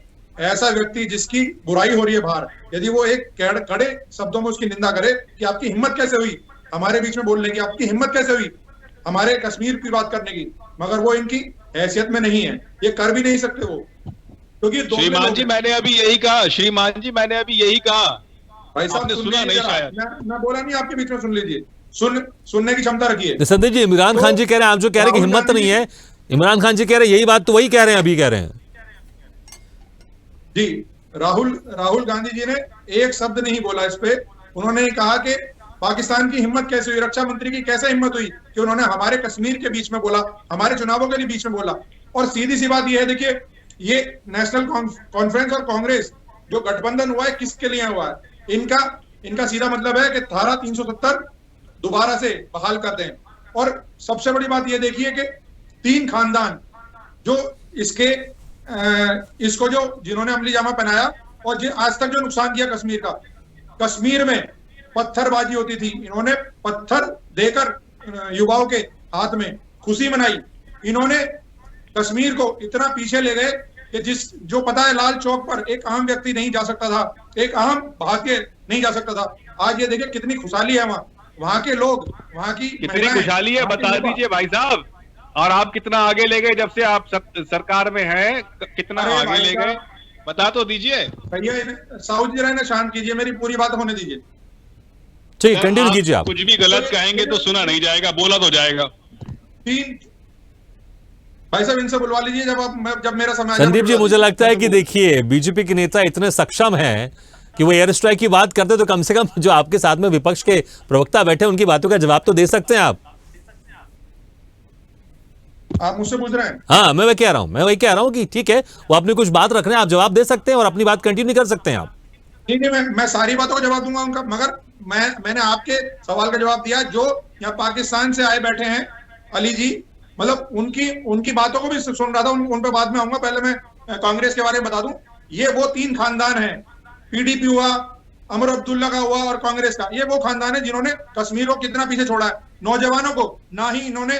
ऐसा व्यक्ति जिसकी बुराई हो रही है बाहर, यदि वो एक कड़े शब्दों में उसकी निंदा करे कि आपकी हिम्मत कैसे हुई हमारे बीच में बोलने की, आपकी हिम्मत कैसे हुई हमारे कश्मीर की बात करने की, मगर वो इनकी हैसियत में नहीं है, ये कर भी नहीं सकते वो, क्योंकि श्रीमान जी मैंने अभी यही कहा, श्रीमान जी मैंने अभी यही कहा। भाई साहब सुना नहीं, शायद मैं बोला नहीं, आपके बीच में सुन लीजिए, सुनने की क्षमता रखिए। संदीप जी, इमरान खान जी कह रहे हैं, आप जो कह रहे हैं कि हिम्मत नहीं है, इमरान खान जी कह रहे हैं यही बात तो वही कह रहे हैं, अभी कह रहे हैं जी। राहुल गांधी जी ने एक शब्द नहीं बोला इस पे। उन्होंने कहा कि पाकिस्तान की हिम्मत कैसे हुई, रक्षा मंत्री की कैसे हिम्मत हुई कि उन्होंने हमारे कश्मीर के बीच में बोला, हमारे चुनावों के लिए बीच में बोला। और सीधी सी बात यह है, देखिए, ये नेशनल कॉन्फ्रेंस और कांग्रेस जो गठबंधन हुआ है, किसके लिए हुआ है? इनका सीधा मतलब है कि धारा 370 दोबारा से बहाल कर दें। और सबसे बड़ी बात यह देखिए कि 3 खानदान जो इसको जो जिन्होंने अमली जामा पहनाया और आज तक जो नुकसान किया कश्मीर का, कश्मीर में पत्थरबाजी होती थी, इन्होंने पत्थर देकर युवाओं के हाथ में खुशी मनाई। इन्होंने कश्मीर को इतना पीछे ले गए कि जो पता है लाल चौक पर एक आम व्यक्ति नहीं जा सकता था, एक आम भारतीय नहीं जा सकता था। आज ये देखिए कितनी खुशहाली है वहां के लोग, वहां की कितनी खुशहाली है बता दीजिए भाई साहब। और आप कितना आगे ले गए जब से आप सरकार में हैं, कितना आगे ले गए बता तो दीजिए। भैया साहू जी रहने शांत कीजिए, मेरी पूरी बात होने दीजिए। ठीक, कंटिन्यू कीजिए आप। कुछ भी गलत कहेंगे तो सुना नहीं जाएगा, बोला तो जाएगा। भाई साहब इनसे बुलवा लीजिए जब मेरा समय। संदीप जी, मुझे लगता है कि देखिए बीजेपी के नेता इतने सक्षम हैं कि वो एयर स्ट्राइक की बात करते तो कम से कम जो आपके साथ में विपक्ष के प्रवक्ता बैठे उनकी बातों का जवाब तो दे सकते हैं आप मुझसे पूछ रहे हैं? हाँ, मैं वही कह रहा हूँ कि ठीक है, वो अपनी कुछ बात रख रहे हैं, आप जवाब दे सकते हैं और अपनी बात कंटिन्यू कर सकते हैं आप। ठीक है, मैं सारी बातों का जवाब दूंगा उनका, मगर मैंने आपके सवाल का जवाब दिया। जो यहाँ पाकिस्तान से आए बैठे हैं अली जी, मतलब उनकी बातों को भी सुन रहा था। उन पे बाद में आऊंगा, पहले मैं कांग्रेस के बारे में बता दूं। ये वो 3 खानदान हैं, पीडीपी हुआ, अमर अब्दुल्ला का हुआ और कांग्रेस का। ये वो खानदान है जिन्होंने कश्मीर को कितना पीछे छोड़ा है। नौजवानों को ना ही इन्होंने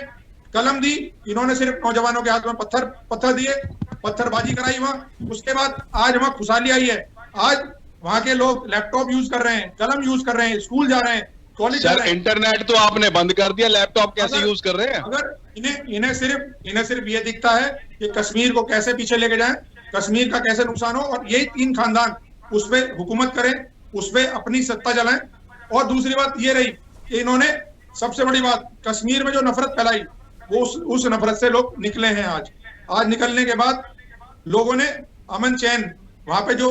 कलम दी, इन्होंने सिर्फ नौजवानों के हाथ में पत्थर दिए, पत्थरबाजी कराई वहां। उसके बाद आज वहां खुशहाली आई है। आज वहां के लोग लैपटॉप यूज कर रहे हैं, कलम यूज कर रहे हैं, स्कूल जा रहे हैं, कॉलेज जा रहे हैं। इंटरनेट तो आपने बंद कर दिया, लैपटॉप कैसे यूज कर रहे हैं? अगर इन्हें सिर्फ ये दिखता है कि कश्मीर को कैसे पीछे लेके जाएं, कश्मीर का कैसे नुकसान हो, और यही 3 खानदान उस पर हुकूमत करें, उस पर अपनी सत्ता चलाएं। और दूसरी बात ये रही कि इन्होंने सबसे बड़ी बात, कश्मीर में जो नफरत फैलाई, वो उस नफरत से लोग निकले हैं। आज निकलने के बाद लोगों ने अमन चैन, वहां पे जो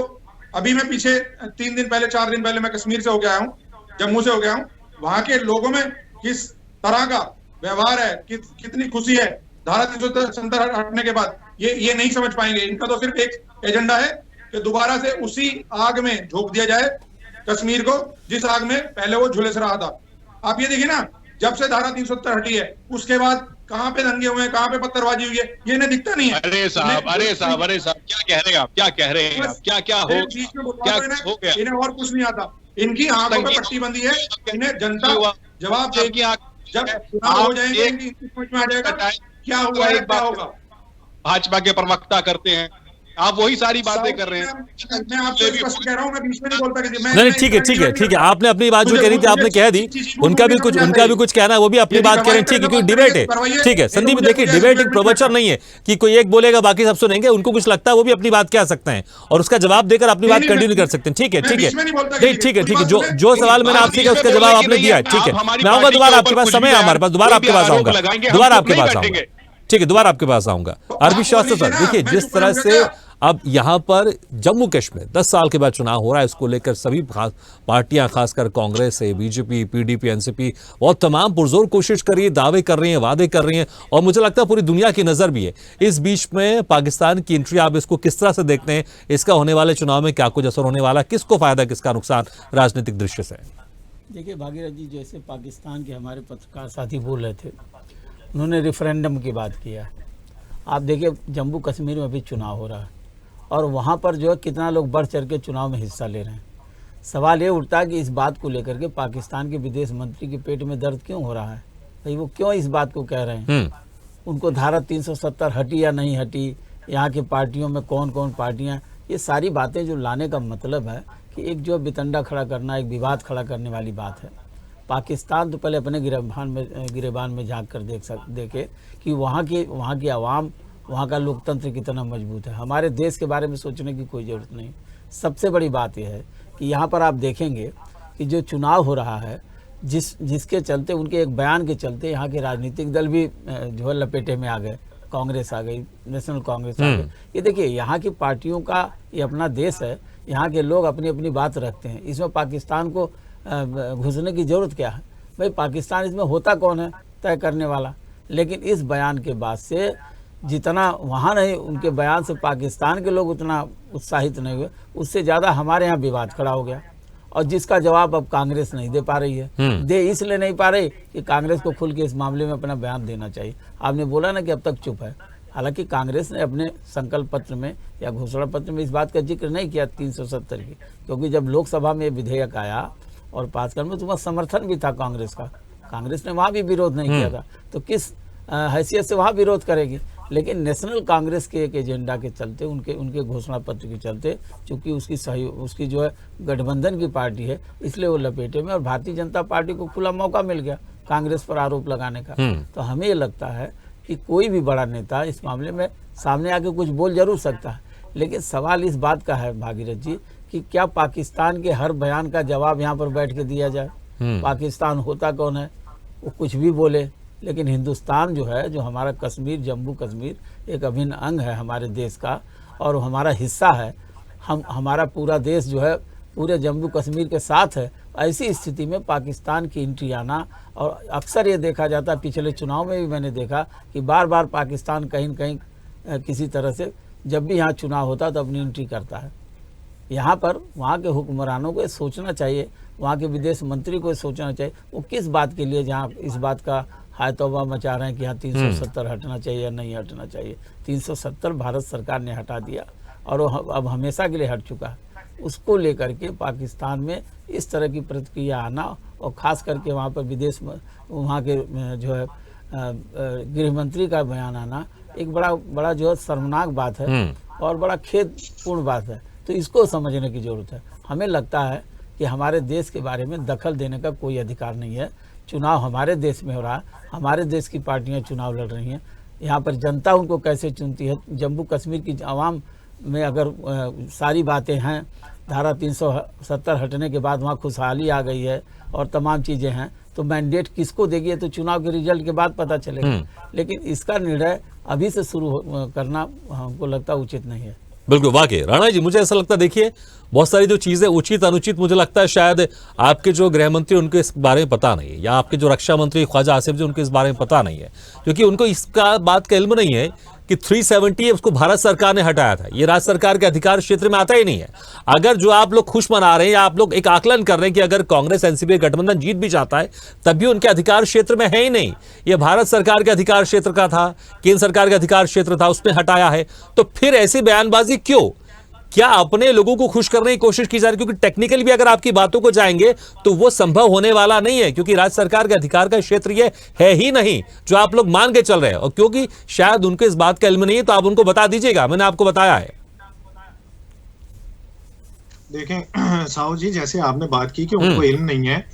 अभी मैं पीछे 3 दिन पहले 4 दिन पहले मैं कश्मीर से हो गया हूँ, जम्मू से हो गया हूँ, वहां के लोगों में किस तरह का व्यवहार है, कितनी खुशी है। धारा 370 हटने के बाद ये नहीं समझ पाएंगे। इनका तो सिर्फ एक एजेंडा है कि दोबारा से उसी आग में झोंक दिया जाए कश्मीर को, जिस आग में पहले वो झुलस रहा था। आप ये देखिए ना, जब से धारा 370 हटी है, उसके बाद कहाँ पे दंगे हुए हैं, कहाँ पे पत्थरबाजी हुई है, ये इन्हें दिखता नहीं है। अरे साहब क्या कह रहे हैं आप? क्या कह रहे हैं आप? क्या हो गया? इन्हें और कुछ नहीं आता। इनकी आंखों पे पट्टी बंदी है। इन्हें जनता जवाब देगी। जब चुनाव हो जाएंगे इनकी समझ में आ जाएगा क्या हुआ है, क्या होगा। भाजपा के प्रवक्ता करते हैं, आप वही सारी बातें कर रहे हैं। मैं आपसे स्पष्ट कह रहा हूं, मैं बीच में नहीं बोलता कि नहीं, ठीक है, आपने अपनी बात जो कह रही थी आपने कह दी। उनका भी कुछ कहना है, वो भी अपनी बात कह रहे हैं। ठीक है, क्योंकि डिबेट है। ठीक है संदीप, देखिए डिबेट एक प्रवचन नहीं है कि कोई एक बोलेगा बाकी सब सुनेंगे। उनको कुछ लगता है वो भी अपनी बात कह सकते हैं और उसका जवाब देकर अपनी बात कंटिन्यू कर सकते हैं। ठीक है नहीं, ठीक है, जो सवाल मैंने आपसे किया उसका जवाब आपने दिया है। ठीक है, मैं आऊंगा दोबारा आपके पास, समय है हमारे पास, दोबारा आपके पास आऊंगा, दोबारा आपके पास आऊंगा। ठीक है, दोबारा आपके पास आऊंगा। अरविंद श्रीवास्तव सर, देखिए जिस तरह से अब यहाँ पर जम्मू कश्मीर 10 साल के बाद चुनाव हो रहा है, इसको लेकर सभी पार्टियां, खासकर कांग्रेस है, बीजेपी, पीडीपी, एनसीपी, और तमाम पुरजोर कोशिश कर रही है, दावे कर रही हैं, वादे कर रही हैं, और मुझे लगता है पूरी दुनिया की नजर भी है। इस बीच में पाकिस्तान की एंट्री, आप इसको किस तरह से देखते हैं? इसका होने वाले चुनाव में क्या कुछ असर होने वाला, किसको फायदा, किसका नुकसान राजनीतिक दृष्टि से? देखिए भागीरथ जी, जैसे पाकिस्तान के हमारे पत्रकार साथी बोल रहे थे, उन्होंने रेफरेंडम की बात किया। आप देखिए जम्मू कश्मीर में भी चुनाव हो रहा है और वहाँ पर जो है कितना लोग बढ़ चढ़ के चुनाव में हिस्सा ले रहे हैं। सवाल ये उठता है कि इस बात को लेकर के पाकिस्तान के विदेश मंत्री के पेट में दर्द क्यों हो रहा है? भाई वो क्यों इस बात को कह रहे हैं? उनको धारा 370 हटी या नहीं हटी, यहाँ की पार्टियों में कौन कौन पार्टियाँ, ये सारी बातें जो लाने का मतलब है कि एक जो बितंडा खड़ा करना, एक विवाद खड़ा करने वाली बात है। पाकिस्तान तो पहले अपने गिरेबान में झांक कर देखे कि वहाँ की आवाम, वहाँ का लोकतंत्र कितना मजबूत है। हमारे देश के बारे में सोचने की कोई ज़रूरत नहीं। सबसे बड़ी बात यह है कि यहाँ पर आप देखेंगे कि जो चुनाव हो रहा है, जिसके चलते, उनके एक बयान के चलते यहाँ के राजनीतिक दल भी जो है लपेटे में आ गए। कांग्रेस आ गई, नेशनल कांग्रेस आ गई। ये देखिए यहाँ की पार्टियों का ये अपना देश है, यहाँ के लोग अपनी अपनी बात रखते हैं। इसमें पाकिस्तान को घुसने की ज़रूरत क्या है? भाई पाकिस्तान इसमें होता कौन है तय करने वाला? लेकिन इस बयान के बाद से जितना वहाँ नहीं, उनके बयान से पाकिस्तान के लोग उतना उत्साहित नहीं हुए, उससे ज़्यादा हमारे यहाँ विवाद खड़ा हो गया, और जिसका जवाब अब कांग्रेस नहीं दे पा रही है। दे इसलिए नहीं पा रही कि कांग्रेस को खुल के इस मामले में अपना बयान देना चाहिए। आपने बोला ना कि अब तक चुप है, हालांकि कांग्रेस ने अपने संकल्प पत्र में या घोषणा पत्र में इस बात का जिक्र नहीं किया 370 की, क्योंकि जब लोकसभा में विधेयक आया और पास करने में तो वहाँ समर्थन भी था कांग्रेस का, कांग्रेस ने वहाँ भी विरोध नहीं किया था, तो किस हैसियत से वहाँ विरोध करेगी? लेकिन नेशनल कांग्रेस के एक एजेंडा के चलते, उनके घोषणा पत्र के चलते, चूंकि उसकी जो है गठबंधन की पार्टी है, इसलिए वो लपेटे में, और भारतीय जनता पार्टी को खुला मौका मिल गया कांग्रेस पर आरोप लगाने का। तो हमें ये लगता है कि कोई भी बड़ा नेता इस मामले में सामने आके कुछ बोल जरूर सकता है, लेकिन सवाल इस बात का है भागीरथ जी कि क्या पाकिस्तान के हर बयान का जवाब यहाँ पर बैठ के दिया जाए? पाकिस्तान होता कौन है? वो कुछ भी बोले, लेकिन हिंदुस्तान जो है, जो हमारा कश्मीर, जम्मू कश्मीर एक अभिन्न अंग है हमारे देश का और हमारा हिस्सा है। हमारा पूरा देश जो है पूरे जम्मू कश्मीर के साथ है। ऐसी स्थिति में पाकिस्तान की एंट्री आना, और अक्सर ये देखा जाता है, पिछले चुनाव में भी मैंने देखा कि बार बार पाकिस्तान कहीं न कहीं किसी तरह से जब भी यहाँ चुनाव होता है तो अपनी एंट्री करता है। यहाँ पर वहाँ के हुक्मरानों को सोचना चाहिए, वहाँ के विदेश मंत्री को सोचना चाहिए वो किस बात के लिए जहाँ इस बात का हाय तौबा मचा रहे हैं कि हाँ 370 हटना चाहिए या नहीं हटना चाहिए। 370 भारत सरकार ने हटा दिया और वो अब हमेशा के लिए हट चुका है। उसको लेकर के पाकिस्तान में इस तरह की प्रतिक्रिया आना और ख़ास करके वहाँ पर विदेश में वहाँ के जो है गृह मंत्री का बयान आना एक बड़ा जो है शर्मनाक बात है और बड़ा खेदपूर्ण बात है। तो इसको समझने की ज़रूरत है। हमें लगता है कि हमारे देश के बारे में दखल देने का कोई अधिकार नहीं है। चुनाव हमारे देश में हो रहा है, हमारे देश की पार्टियां चुनाव लड़ रही हैं। यहाँ पर जनता उनको कैसे चुनती है, जम्मू कश्मीर की आवाम में अगर सारी बातें हैं, धारा 370 हटने के बाद वहाँ खुशहाली आ गई है और तमाम चीज़ें हैं, तो मैंडेट किसको देगी तो चुनाव के रिजल्ट के बाद पता चलेगा। लेकिन इसका निर्णय अभी से शुरू करना हमको लगता उचित नहीं है। बिल्कुल, वाकई राणा जी, मुझे ऐसा लगता है, देखिए बहुत सारी जो चीजें उचित अनुचित, मुझे लगता है शायद आपके जो गृह मंत्री उनको इस बारे में पता नहीं है, या आपके जो रक्षा मंत्री ख्वाजा आसिफ जी उनको इस बारे में पता नहीं है, क्योंकि उनको इसका बात का इल्म नहीं है कि 370 है उसको भारत सरकार ने हटाया था। ये राज्य सरकार के अधिकार क्षेत्र में आता ही नहीं है। अगर जो आप लोग खुश मना रहे हैं या आप लोग एक आकलन कर रहे हैं कि अगर कांग्रेस एनसीपी गठबंधन जीत भी जाता है तब भी उनके अधिकार क्षेत्र में है ही नहीं, ये भारत सरकार के अधिकार क्षेत्र का था, केंद्र सरकार का अधिकार क्षेत्र था, उसमें हटाया है, तो फिर ऐसी बयानबाजी क्यों? क्या अपने लोगों को खुश करने की कोशिश की जा रही है? क्योंकि टेक्निकली भी अगर आपकी बातों को जाएंगे तो वो संभव होने वाला नहीं है, क्योंकि राज्य सरकार के अधिकार का क्षेत्र ये है ही नहीं जो आप लोग मान के चल रहे हैं। और क्योंकि शायद उनको इस बात का इल्म नहीं है तो आप उनको बता दीजिएगा, मैंने आपको बताया है। देखें साहू जी, जैसे आपने बात की कि उनको इल्म नहीं है,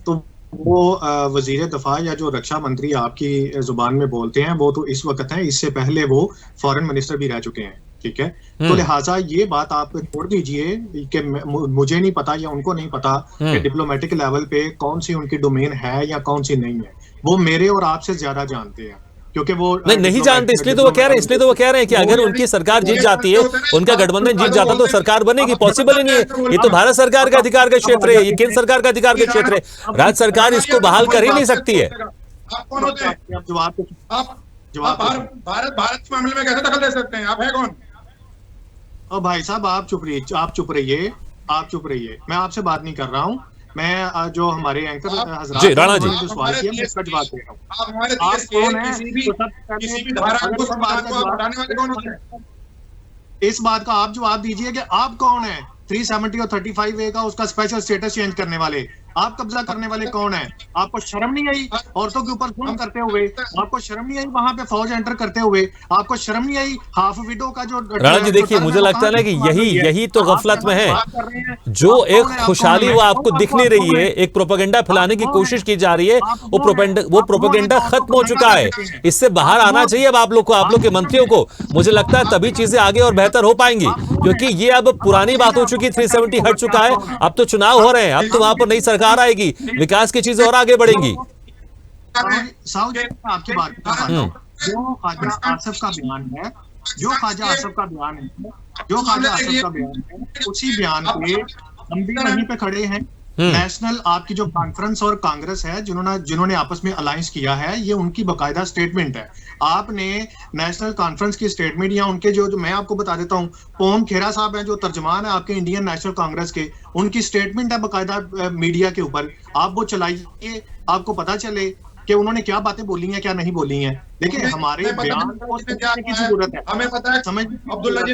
तो वो वजीर दफा या जो रक्षा मंत्री आपकी जुबान में बोलते हैं वो तो इस वक्त हैं, इससे पहले वो फॉरेन मिनिस्टर भी रह चुके हैं, ठीक है। तो लिहाजा ये बात आप छोड़ दीजिए कि मुझे नहीं पता या उनको नहीं पता कि डिप्लोमेटिक लेवल पे कौन सी उनकी डोमेन है या कौन सी नहीं है। वो मेरे और आपसे ज्यादा जानते हैं, क्योंकि वो नहीं जानते, इसलिए तो वो कह रहे हैं कि अगर उनकी सरकार जीत जाती है, उनका गठबंधन जीत जाता तो सरकार बनेगी, पॉसिबल ही नहीं है। ये तो भारत सरकार का अधिकार का क्षेत्र है, ये केंद्र सरकार का अधिकार का क्षेत्र है, राज्य सरकार इसको बहाल कर ही नहीं सकती है। भारत के मामले में कैसे दखल दे सकते हैं? आप है कौन? भाई साहब आप चुप रहिए, मैं आपसे बात नहीं कर रहा हूँ। मैं जो हमारे एंकर हजरात जी, राणा जी, जो सवाल किया मैं सच बात कह रहा हूँ। आप हमारे देश के किसी भी धारा को हटाने वाले कौन होते हैं? इस बात का आप जवाब दीजिए कि आप कौन है? 370 और 35A का उसका स्पेशल स्टेटस चेंज करने वाले, आप कब्जा करने वाले कौन है? आपको शर्म नहीं आई औरतों के ऊपर जुल्म करते हुए? आपको शर्म नहीं आई वहां पे फौज एंटर करते हुए? आपको शर्म नहीं आई हाफ विडो का जो राणा जी, देखिए मुझे लगता है ना कि यही तो गफलत में है। जो एक खुशहाली वो आपको दिख नहीं रही है, एक प्रोपेगेंडा फैलाने की कोशिश की जा रही है, वो प्रोपेगेंडा खत्म हो चुका है। इससे बाहर आना चाहिए अब आप लोग को, आप लोग के मंत्रियों को। मुझे लगता है तभी चीजें आगे और बेहतर हो पाएंगी, क्योंकि ये अब पुरानी बात हो चुकी, 370 हट चुका है, अब तो चुनाव हो रहे हैं, अब तो वहां पर नई सरकार आएगी, विकास की चीजें और आगे बढ़ेंगी। आपकी बात जो ख्वाजा आसिफ का बयान है, उसी बयान पे हम भी वहीं पे खड़े हैं। नेशनल आपकी जो कॉन्फ्रेंस और कांग्रेस है जिन्होंने आपस में अलायंस किया है, ये उनकी बाकायदा स्टेटमेंट है। आपने नेशनल कॉन्फ्रेंस की स्टेटमेंट या उनके जो मैं आपको बता देता हूँ, पोम खेरा साहब हैं जो तर्जमान है आपके इंडियन नेशनल कांग्रेस के, उनकी स्टेटमेंट है बाकायदा मीडिया के ऊपर। आप वो चलाइए, आपको पता चले कि उन्होंने क्या बातें बोली हैं क्या नहीं बोली हैं। देखिए हमारे बयान को समझने की जरूरत है, हमें पता है समझ अब्दुल्ला जी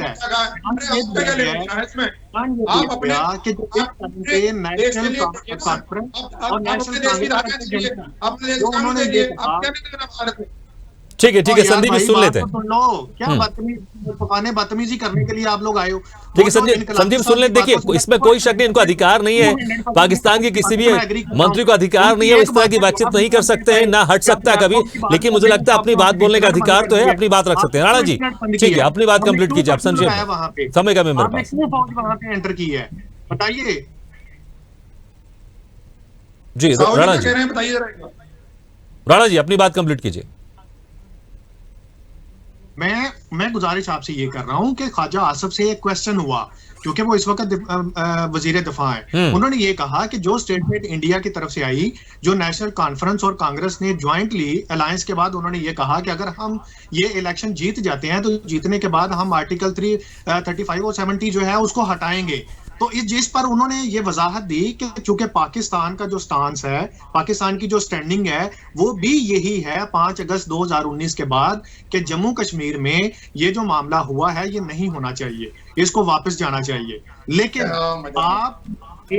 ठीक है संदीप जी सुन लेते हैं। क्या बदतमीजी करने के लिए आप लोग आए हो? ठीक है संदीप सुन लेते। देखिए इसमें कोई शक नहीं, इनको अधिकार नहीं है, पाकिस्तान के किसी भी मंत्री को अधिकार नहीं है, इस तरह की बातचीत नहीं कर सकते हैं, ना हट सकता है कभी। लेकिन मुझे लगता है अपनी बात बोलने का अधिकार तो है, अपनी बात रख सकते हैं। राणा जी ठीक है, अपनी बात कंप्लीट कीजिए आप, संजय समय का मेरे पास वहां पे एंटर की है, बताइए जी। राणा जी अपनी बात कंप्लीट कीजिए। मैं गुजारिश आपसे ये कर रहा हूं कि ख्वाजा आसिफ से एक क्वेश्चन हुआ, क्योंकि वो इस वक्त वजीर दफा है। उन्होंने ये कहा कि जो स्टेटमेंट इंडिया की तरफ से आई, जो नेशनल कॉन्फ्रेंस और कांग्रेस ने ज्वाइंटली अलायंस के बाद उन्होंने ये कहा कि अगर हम ये इलेक्शन जीत जाते हैं तो जीतने के बाद हम आर्टिकल 335 और 70 जो है उसको हटाएंगे। तो जिस पर उन्होंने ये वजाहत दी कि चूंकि पाकिस्तान का जो स्टांस है, पाकिस्तान की जो स्टैंडिंग है, वो भी यही है 5 अगस्त 2019 के बाद कि जम्मू कश्मीर में ये जो मामला हुआ है ये नहीं होना चाहिए, इसको वापस जाना चाहिए। लेकिन आपकी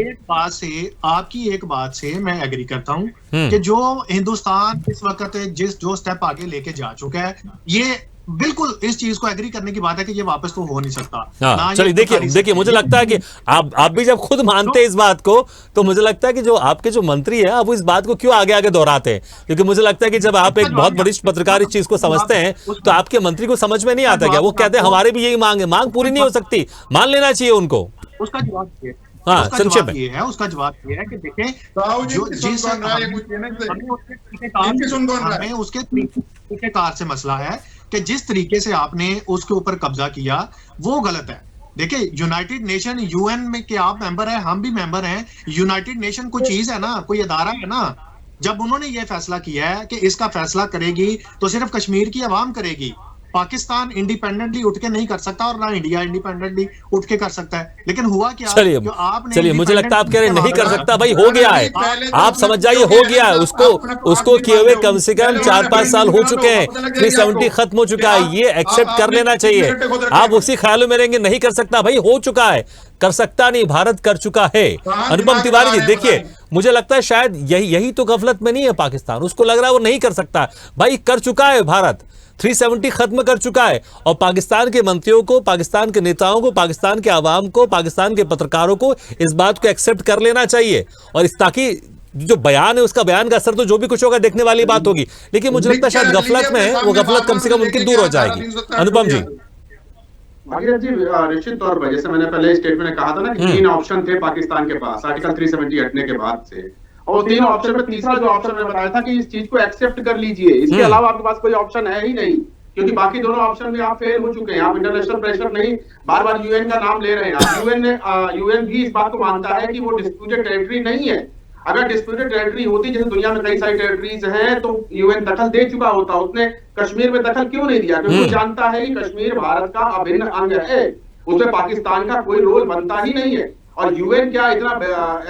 एक बात से मैं एग्री करता हूं कि जो हिंदुस्तान इस वक्त जो स्टेप आगे लेके जा चुका है, ये बिल्कुल इस चीज को एग्री करने की बात है कि ये वापस तो हो नहीं सकता। हाँ, चलिए देखिए मुझे लगता है कि आप भी जब खुद मानते हैं इस बात को, तो मुझे लगता है कि जो आपके जो मंत्री हैं आप इस बात को क्यों आगे आगे दोहराते हैं, क्योंकि मुझे लगता है कि जब आप एक बहुत वरिष्ठ पत्रकार इस चीज को समझते हैं तो आपके मंत्री को समझ में नहीं आता क्या? वो कहते हैं हमारे भी यही मांग है, मांग पूरी नहीं हो सकती, मान लेना चाहिए उनको। उसका जवाब ये हाँ, संक्षेप में ये है, उसका जवाब ये है कि देखें हमें उसके तरीकेकार से मसला है कि जिस तरीके से आपने उसके ऊपर कब्जा किया वो गलत है। देखिए यूनाइटेड नेशन, यूएन में के आप मेंबर हैं, हम भी मेंबर हैं। यूनाइटेड नेशन कोई चीज है ना, कोई अदारा है ना। जब उन्होंने ये फैसला किया है कि इसका फैसला करेगी तो सिर्फ कश्मीर की आवाम करेगी, पाकिस्तान इंडिपेंडेंटली उठ के नहीं कर सकता और ना इंडिया इंडिपेंडेंटली उठ के कर सकता है। लेकिन हुआ क्या? चलिए मुझे लगता है आप कह रहे नहीं कर सकता, भाई हो गया है, आप समझ जाइए हो गया है, उसको किए हुए कम से कम 4-5 साल हो चुके हैं, 370 खत्म हो चुका है, ये एक्सेप्ट कर लेना चाहिए। आप उसी ख्यालों में रहेंगे नहीं कर सकता, भाई हो चुका है, कर सकता नहीं, भारत कर चुका है। अनुपम तिवारी जी देखिए, मुझे लगता है शायद यही तो गफलत में नहीं है पाकिस्तान, उसको लग रहा है वो नहीं कर सकता, भाई कर चुका है भारत, 370 खत्म कर चुका है। और पाकिस्तान के मंत्रियों को, पाकिस्तान के नेताओं को, पाकिस्तान के आवाम को, पाकिस्तान के पत्रकारों को इस बात को एक्सेप्ट कर लेना चाहिए। और इस ताकि जो बयान है उसका बयान का असर तो जो भी कुछ होगा देखने वाली बात होगी, लेकिन मुझे लगता है शायद गफलत में है, वो गफलत कम से कम उनकी दूर हो जाएगी। अनुपम जी भागीरथ जी, निश्चित तौर पर जैसे मैंने पहले स्टेटमेंट में कहा था ना कि 3 ऑप्शन थे पाकिस्तान के पास आर्टिकल 370 हटने के बाद से, और 3 ऑप्शन में तीसरा जो ऑप्शन मैंने बताया था कि इस चीज को एक्सेप्ट कर लीजिए, इसके अलावा आपके पास कोई ऑप्शन है ही नहीं, क्योंकि बाकी दोनों ऑप्शन में आप फेल हो चुके हैं। आप इंटरनेशनल प्रेशर नहीं, बार बार यूएन का नाम ले रहे हैं। यूएन भी इस बात को मानता है कि वो डिस्प्यूटेड टेरिटरी नहीं है। अगर डिस्प्यूटेड टेरिटरी होती, जैसे दुनिया में कई सारी टेरिटरीज हैं, तो यूएन दखल दे चुका होता। उसने कश्मीर में दखल क्यों नहीं दिया? क्योंकि वो जानता है कि कश्मीर भारत का अभिन्न अंग है, उसमें पाकिस्तान का कोई रोल बनता ही नहीं है। और यूएन क्या इतना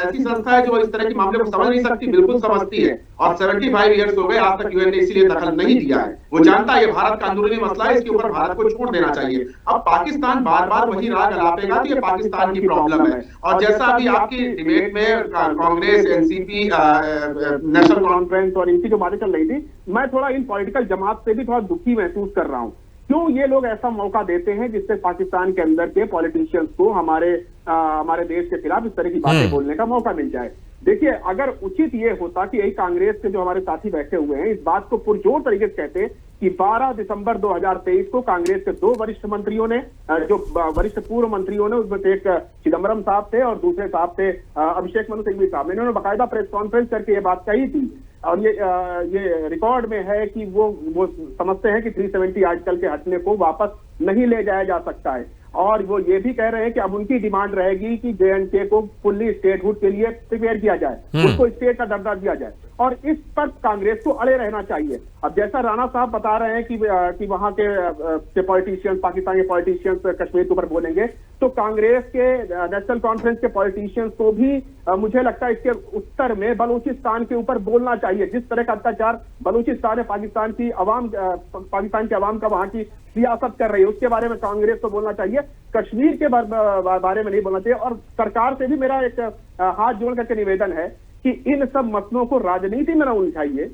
ऐसी संस्था है जो इस तरह के मामले को समझ नहीं सकती? बिल्कुल समझती है, और 75 ईयर्स हो गए आज तक यूएन ने इसीलिए दखल नहीं दिया है। वो जानता है ये भारत का अंदरूनी मसला है, इसके ऊपर भारत को छोड़ देना चाहिए। अब पाकिस्तान बार बार वही राग अलापेगा तो ये पाकिस्तान की प्रॉब्लम है। और जैसा अभी आपकी डिबेट में कांग्रेस, एनसीपी, नेशनल कॉन्फ्रेंस और इनकी जो बातें चल रही थी, मैं थोड़ा इन पॉलिटिकल जमात से भी थोड़ा दुखी महसूस कर रहा हूँ। क्यों ये लोग ऐसा मौका देते हैं जिससे पाकिस्तान के अंदर के पॉलिटिशियंस को हमारे देश के खिलाफ इस तरह की बातें बोलने का मौका मिल जाए? देखिए, अगर उचित ये होता कि यही कांग्रेस के जो हमारे साथी बैठे हुए हैं इस बात को पुरजोर तरीके से कहते कि 12 दिसंबर 2023 को कांग्रेस के 2 वरिष्ठ मंत्रियों ने, जो वरिष्ठ पूर्व मंत्रियों ने, उसमें से एक चिदम्बरम साहब थे और दूसरे साहब थे अभिषेक मनु सिंघवी साहब, इन्होंने बाकायदा प्रेस कॉन्फ्रेंस करके ये बात कही थी। और ये रिकॉर्ड में है कि वो समझते हैं कि 370 आर्टिकल के हटने को वापस नहीं ले जाया जा सकता है। और वो ये भी कह रहे हैं कि अब उनकी डिमांड रहेगी कि जे.एंड.के को फुल्ली स्टेटहुड के लिए प्रिपेयर किया जाए, उसको स्टेट का दर्जा दिया जाए, और इस पर कांग्रेस को अड़े रहना चाहिए। अब जैसा राणा साहब बता रहे हैं कि वहां के पॉलिटिशियंस, पाकिस्तान के पॉलिटिशियंस कश्मीर के ऊपर बोलेंगे, तो कांग्रेस के नेशनल कॉन्फ्रेंस के पॉलिटिशियंस को भी मुझे लगता है इसके उत्तर में बलूचिस्तान के ऊपर बोलना चाहिए। जिस तरह का अत्याचार बलूचिस्तान में पाकिस्तान की आवाम का वहां की सियासत कर रही है, उसके बारे में कांग्रेस को बोलना चाहिए, कश्मीर के बारे में नहीं बोलना चाहिए। और सरकार से भी मेरा एक हाथ जोड़ करके निवेदन है कि इन सब मसलों को राजनीति में न उलझाइए।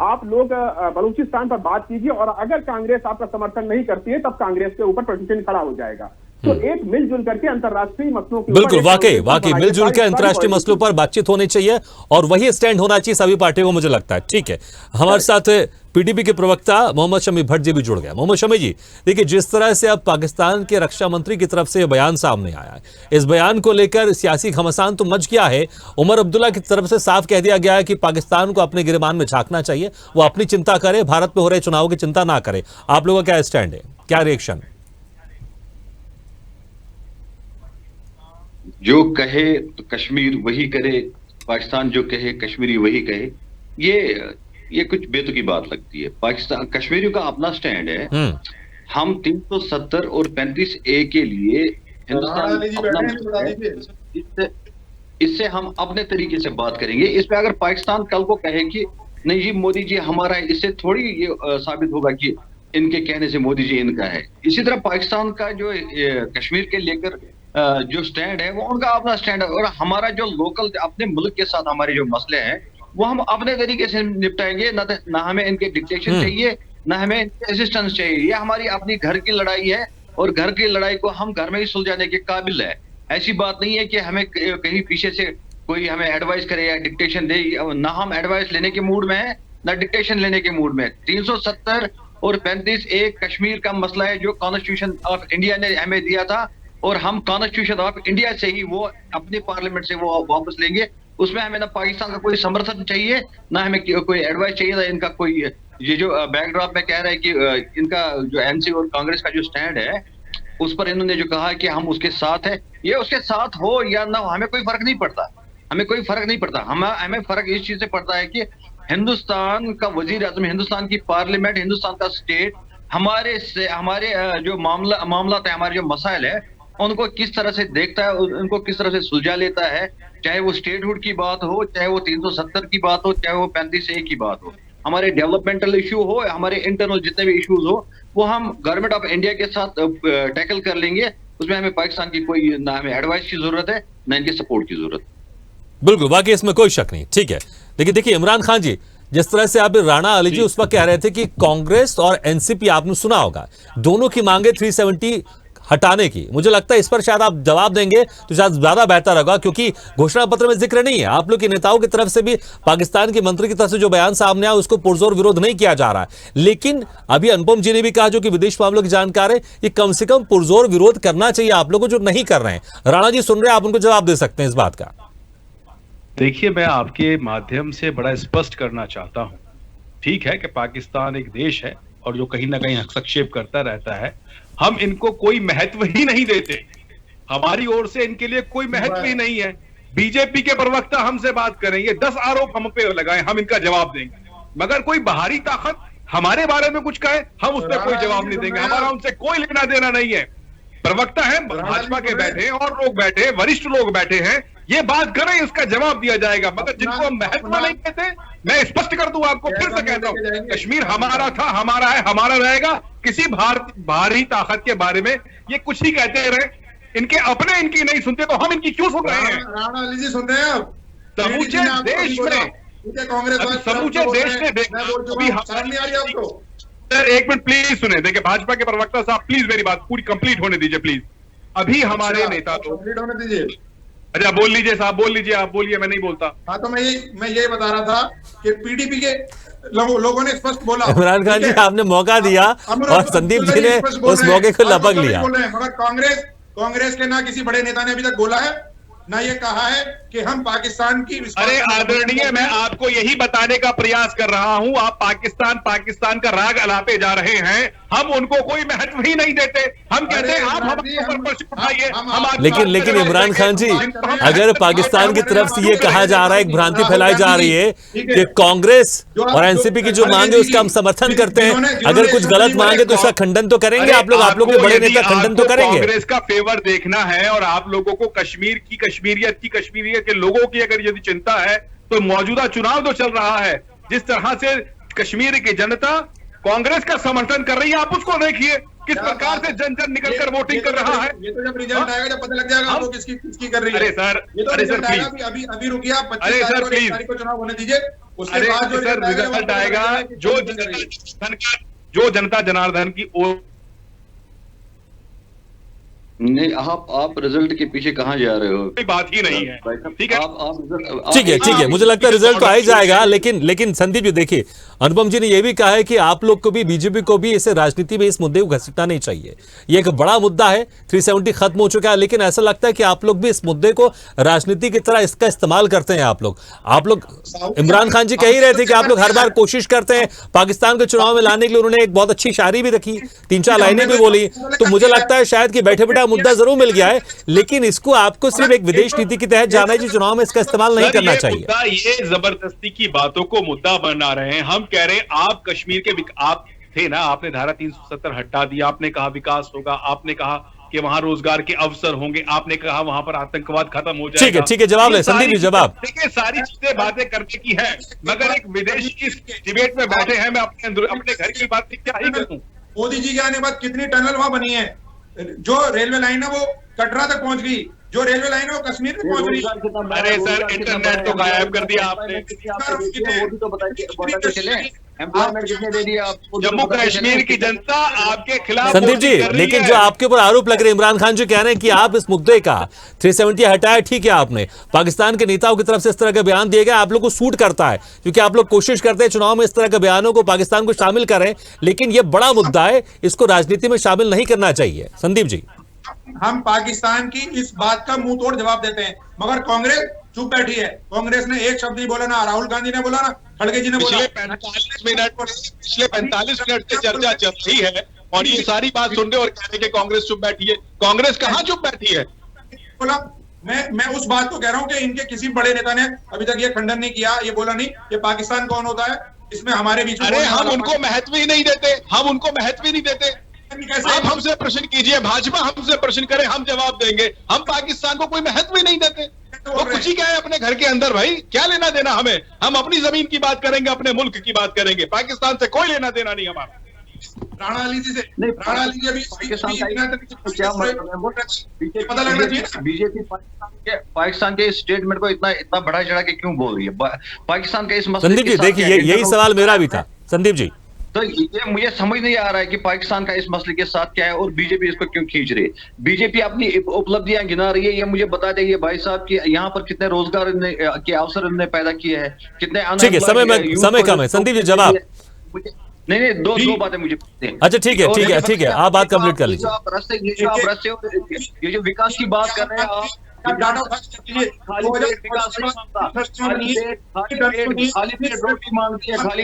आप लोग बलूचिस्तान पर बात कीजिए, और अगर कांग्रेस आपका समर्थन नहीं करती है तब कांग्रेस के ऊपर प्रतिशत खड़ा हो जाएगा। तो एक मिलजुल करके अंतर्राष्ट्रीय मसलों की, बिल्कुल वाकई मिलजुल के अंतर्राष्ट्रीय मसलों पर बातचीत होनी चाहिए, और वही स्टैंड होना चाहिए सभी पार्टियों को, मुझे लगता है। ठीक है, हमारे साथ पीडीपी के प्रवक्ता मोहम्मद शमी भट्ट जी भी जुड़ गए। मोहम्मद शमी जी, देखिए जिस तरह से अब पाकिस्तान के रक्षा मंत्री की तरफ से बयान सामने आया है, इस बयान को लेकर सियासी घमासान तो मच गया है। उमर अब्दुल्ला की तरफ से साफ कह दिया गया है कि पाकिस्तान को अपने गिरबान में झांकना चाहिए, वो अपनी चिंता करे, भारत में हो रहे चुनाव की चिंता ना करे। आप लोगों का क्या स्टैंड है, क्या रिएक्शन? जो कहे तो कश्मीर वही करे, पाकिस्तान जो कहे कश्मीरी वही कहे, ये कुछ बेतुकी बात लगती है। पाकिस्तान, कश्मीरियों का अपना स्टैंड है। हम 370 और 35A के लिए हिंदुस्तान इससे हम अपने तरीके से बात करेंगे। इस पे अगर पाकिस्तान कल को कहे कि नहीं जी मोदी जी हमारा है, इससे थोड़ी ये साबित होगा कि इनके कहने से मोदी जी इनका है। इसी तरह पाकिस्तान का जो कश्मीर के लेकर जो स्टैंड है वो उनका अपना स्टैंड है, और हमारा जो लोकल अपने मुल्क के साथ हमारे जो मसले हैं वो हम अपने तरीके से निपटाएंगे। ना हमें इनके डिक्टेशन चाहिए, ना हमें असिस्टेंस चाहिए। ये हमारी अपनी घर की लड़ाई है, और घर की लड़ाई को हम घर में ही सुलझाने के काबिल है। ऐसी बात नहीं है कि हमें कहीं पीछे से कोई हमें एडवाइस करे या डिक्टेशन दे। ना हम एडवाइस लेने के मूड में है, ना डिक्टेशन लेने के मूड में। 370 और 35 एक कश्मीर का मसला है जो कॉन्स्टिट्यूशन ऑफ इंडिया ने हमें दिया था, और हम कॉन्स्टिट्यूशन ऑफ इंडिया से ही वो अपने पार्लियामेंट से वो वापस लेंगे। उसमें हमें ना पाकिस्तान का कोई समर्थन चाहिए, ना हमें कोई एडवाइस चाहिए, ना इनका कोई ये जो बैकड्रॉप में कह रहा है कि इनका जो एनसी और कांग्रेस का जो स्टैंड है उस पर इन्होंने जो कहा कि हम उसके साथ है, ये उसके साथ हो या ना हमें कोई फर्क नहीं पड़ता। हमें कोई फर्क नहीं पड़ता। हमें फर्क इस चीज से पड़ता है कि हिंदुस्तान का वजीर आजम, हिंदुस्तान की पार्लियामेंट, हिंदुस्तान का स्टेट हमारे जो मामला है, हमारे जो मसाइल है उनको किस तरह से देखता है, उनको किस तरह से सुलझा लेता है। चाहे वो स्टेटहुड की बात हो, चाहे वो 370 की बात हो, चाहे वो 35A की बात हो, हमारे डेवलपमेंटल इशू हो, हमारे इंटरनल जितने भी इश्यूज हो, वो हम गवर्नमेंट ऑफ इंडिया के साथ टैकल कर लेंगे। उसमें हमें पाकिस्तान की कोई ना हमें एडवाइस की जरूरत है, ना इनके सपोर्ट की जरूरत है। बिल्कुल, वाकई इसमें कोई शक नहीं। ठीक है, लेकिन देखिए इमरान खान जी, जिस तरह से आप राणा अली जी उस वक्त कह रहे थे कि कांग्रेस और एनसीपी, आपने सुना होगा, दोनों की मांगे 370 हटाने की। मुझे लगता है इस पर शायद आप जवाब देंगे तो शायद ज्यादा बेहतर होगा, क्योंकि घोषणा पत्र में जिक्र नहीं है। आप लोग के नेताओं की तरफ से भी, पाकिस्तान के मंत्री की तरफ से जो बयान सामने आया उसको पुरजोर विरोध नहीं किया जा रहा है। लेकिन अभी अनुपम जी ने भी कहा, जो कि विदेश मामलों की जानकार है, कि कम से कम पुरजोर विरोध करना चाहिए आप लोगों, जो नहीं कर रहे हैं। राणा जी सुन रहे हैं, आप उनको जवाब दे सकते हैं इस बात का। देखिए, मैं आपके माध्यम से बड़ा स्पष्ट करना चाहता हूं। ठीक है कि पाकिस्तान एक देश है और जो कहीं ना कहीं हस्तक्षेप करता रहता है, हम इनको कोई महत्व ही नहीं देते। हमारी ओर से इनके लिए कोई महत्व ही नहीं है। बीजेपी के प्रवक्ता हमसे बात करेंगे, 10 आरोप हम पे लगाए, हम इनका जवाब देंगे। मगर कोई बाहरी ताकत हमारे बारे में कुछ कहे, हम उस पर कोई जवाब नहीं देंगे। हमारा उनसे कोई लेना देना नहीं है। प्रवक्ता है, भाजपा के बैठे हैं और लोग बैठे हैं, वरिष्ठ लोग बैठे हैं, ये बात करें, इसका जवाब दिया जाएगा। मगर जिनको हम महत्व नहीं देते, मैं स्पष्ट कर दूं आपको, फिर से कहता हूं, कश्मीर हमारा था, हमारा है, हमारा रहेगा। किसी बाहरी ताकत के बारे में ये कुछ ही कहते रहे, इनके अपने इनकी नहीं सुनते तो हम इनकी क्यों सुन रहे हैं? राणा अली जी सुन रहे हैं आप? समूचे देश में, समूचे देश में आपको सर, एक मिनट प्लीज सुने। देखिए, भाजपा के प्रवक्ता साहब, प्लीज मेरी बात पूरी कंप्लीट होने दीजिए प्लीज। अभी हमारे नेता तो कंप्लीट होने दीजिए। अच्छा, बोल लीजिए साहब, बोल लीजिए, आप बोलिए, मैं नहीं बोलता। हाँ, तो मैं यही बता रहा था कि पीडीपी के लोगों ने स्पष्ट बोला। इमरान खान जी, आपने मौका दिया और संदीप जी ने उस मौके को लपक लिया। मगर कांग्रेस के ना किसी बड़े नेता ने अभी तक बोला है, ना ये कहा है कि हम पाकिस्तान की। अरे आदरणीय, मैं आपको यही बताने का प्रयास कर रहा हूं, आप पाकिस्तान का राग अलापे जा रहे हैं। हम उनको कोई महत्व ही नहीं देते। हम कहते हैं आप उठाइए। लेकिन इमरान खान जी, अगर पाकिस्तान की तरफ से ये कहा जा रहा है, एक भ्रांति फैलाई जा रही है कि कांग्रेस और एनसीपी की जो मांग है उसका हम समर्थन करते हैं, अगर कुछ गलत मांगे तो उसका खंडन तो करेंगे आप लोग, आप लोग के बड़े नेता खंडन तो करेंगे। कांग्रेस का फेवर देखना है और आप लोगों को कश्मीर की, कश्मीरियत के लोगों की अगर यदि चिंता है, तो मौजूदा चुनाव जो चल रहा है, जिस तरह से कश्मीर की जनता कांग्रेस का समर्थन कर रही है, आप उसको देखिए किस प्रकार से जन निकलकर वोटिंग कर रहा है। ये तो जब रिजल्ट आएगा, जब पता लग जाएगा आपको किसकी कर रही है। अरे सर, अभी रुकिए आप, 25 तारीख को चुनाव होने दीजिए, उसके बाद जो रिजल्ट आएगा, जो जनता जनार्दन की ओर। नहीं, आप रिजल्ट के पीछे कहां जा रहे हो? कोई बात ही नहीं है। ठीक है, ठीक है, मुझे लगता है रिजल्ट तो आ ही जाएगा। लेकिन संदीप जी, देखिए, अनुपम जी ने यह भी कहा है कि आप लोग को भी, बीजेपी को भी इसे राजनीति में इस मुद्दे को घसीटना नहीं चाहिए। ये एक बड़ा मुद्दा है, 370 खत्म हो चुका है, लेकिन ऐसा लगता है कि आप लोग भी इस मुद्दे को राजनीति की तरह इसका इस्तेमाल करते हैं। आप लोग इमरान खान जी कह ही रहे थे कि आप लोग हर बार कोशिश करते हैं पाकिस्तान को चुनाव में लाने के लिए। उन्होंने एक बहुत अच्छी शायरी भी रखी, 3-4 लाइनें भी बोली। तो मुझे लगता है शायद कि बैठे बैठा मुद्दा जरूर मिल गया है, लेकिन इसको आपको सिर्फ एक विदेश नीति के तहत जाना है जी, चुनाव में इसका इस्तेमाल नहीं करना चाहिए। ये जबरदस्ती की बातों को मुद्दा बना रहे हैं। हम कह रहे हैं, आप कश्मीर के, आप थे ना, आपने धारा 370 हटा दिया, आपने कहा विकास होगा, आपने कहा कि वहां रोजगार के अवसर होंगे, आपने कहा वहां पर आतंकवाद खत्म हो ठीक है, जाएगा। ठीक है, जवाब ले संदीप जी, जवाब। देखिए सारी चीजें बातें करने की है, मगर एक विदेशी इस डिबेट में बैठे हैं, मैं अपने घर की बात क्या ही करूं। मोदी जी के आने के बाद कितनी टनल वहां बनी है, जो रेलवे लाइन है वो कटरा तक पहुंच गई, जो रेलवे लाइन है वो कश्मीर तक पहुंच गई। अरे सर इंटरनेट तो गायब कर दिया आपने, एम्प्लॉयमेंट कितने दे दिया आपको? जम्मू कश्मीर की जनता आपके खिलाफ संदीप जी, लेकिन जो आपके ऊपर आरोप लग रहे हैं, इमरान खान जो कह रहे हैं कि आप इस मुद्दे का 370 हटाया, ठीक है, आपने पाकिस्तान के नेताओं की तरफ से इस तरह का बयान दिया गया, आप लोग को सूट करता है क्योंकि आप लोग कोशिश करते हैं चुनाव में इस तरह के बयानों को पाकिस्तान को शामिल करें, लेकिन यह बड़ा मुद्दा है, इसको राजनीति में शामिल नहीं करना चाहिए। संदीप जी, हम पाकिस्तान की इस बात का मुंह तोड़ जवाब देते हैं, मगर कांग्रेस चुप बैठी है। कांग्रेस ने एक शब्द नहीं बोला, ना राहुल गांधी ने बोला, ना खड़गे जी ने बोला। पिछले 45 मिनट से चर्चा चल रही है और ये सारी बात सुन रहे और कह रहे कि कांग्रेस चुप बैठी है। कांग्रेस कहाँ चुप बैठी है? बोला मैं उस बात को कह रहा हूँ कि इनके किसी बड़े नेता ने अभी तक ये खंडन नहीं किया, ये बोला नहीं कि पाकिस्तान कौन होता है, इसमें हमारे बीच में। अरे हम उनको महत्व ही नहीं देते, हम उनको महत्व ही नहीं देते। आप हमसे प्रश्न कीजिए, भाजपा हमसे प्रश्न करे, हम जवाब देंगे। हम पाकिस्तान को कोई महत्व ही नहीं देते। वो कुछ ही क्या है अपने घर के अंदर, भाई क्या लेना देना हमें? हम अपनी जमीन की बात करेंगे, अपने मुल्क की बात करेंगे, पाकिस्तान से कोई लेना देना नहीं हमारा। राणा अली जी से राणा अली जी अभी पाकिस्तान का क्या मतलब है? पता लगना चाहिए। बीजेपी पाकिस्तान के इस स्टेटमेंट को इतना बढ़ा चढ़ा के क्यों बोल रही है? पाकिस्तान के इस मसले संदीप जी देखिए, यही सवाल मेरा भी था संदीप जी। तो ये मुझे समझ नहीं आ रहा है कि पाकिस्तान का इस मसले के साथ क्या है और बीजेपी इसको क्यों खींच रही है। बीजेपी अपनी उपलब्धियां गिना रही है, ये मुझे बता देंगे भाई साहब कि यहाँ पर कितने रोजगार के अवसर इन्होंने पैदा किए हैं, कितने। ठीक है, समय कम है संदीप जी, जवाब। नहीं, दो बातें मुझे पूछते हैं। अच्छा ठीक है, आप बात कंप्लीट कर लीजिए। ये जो विकास की बात कर रहे हैं आप, खाली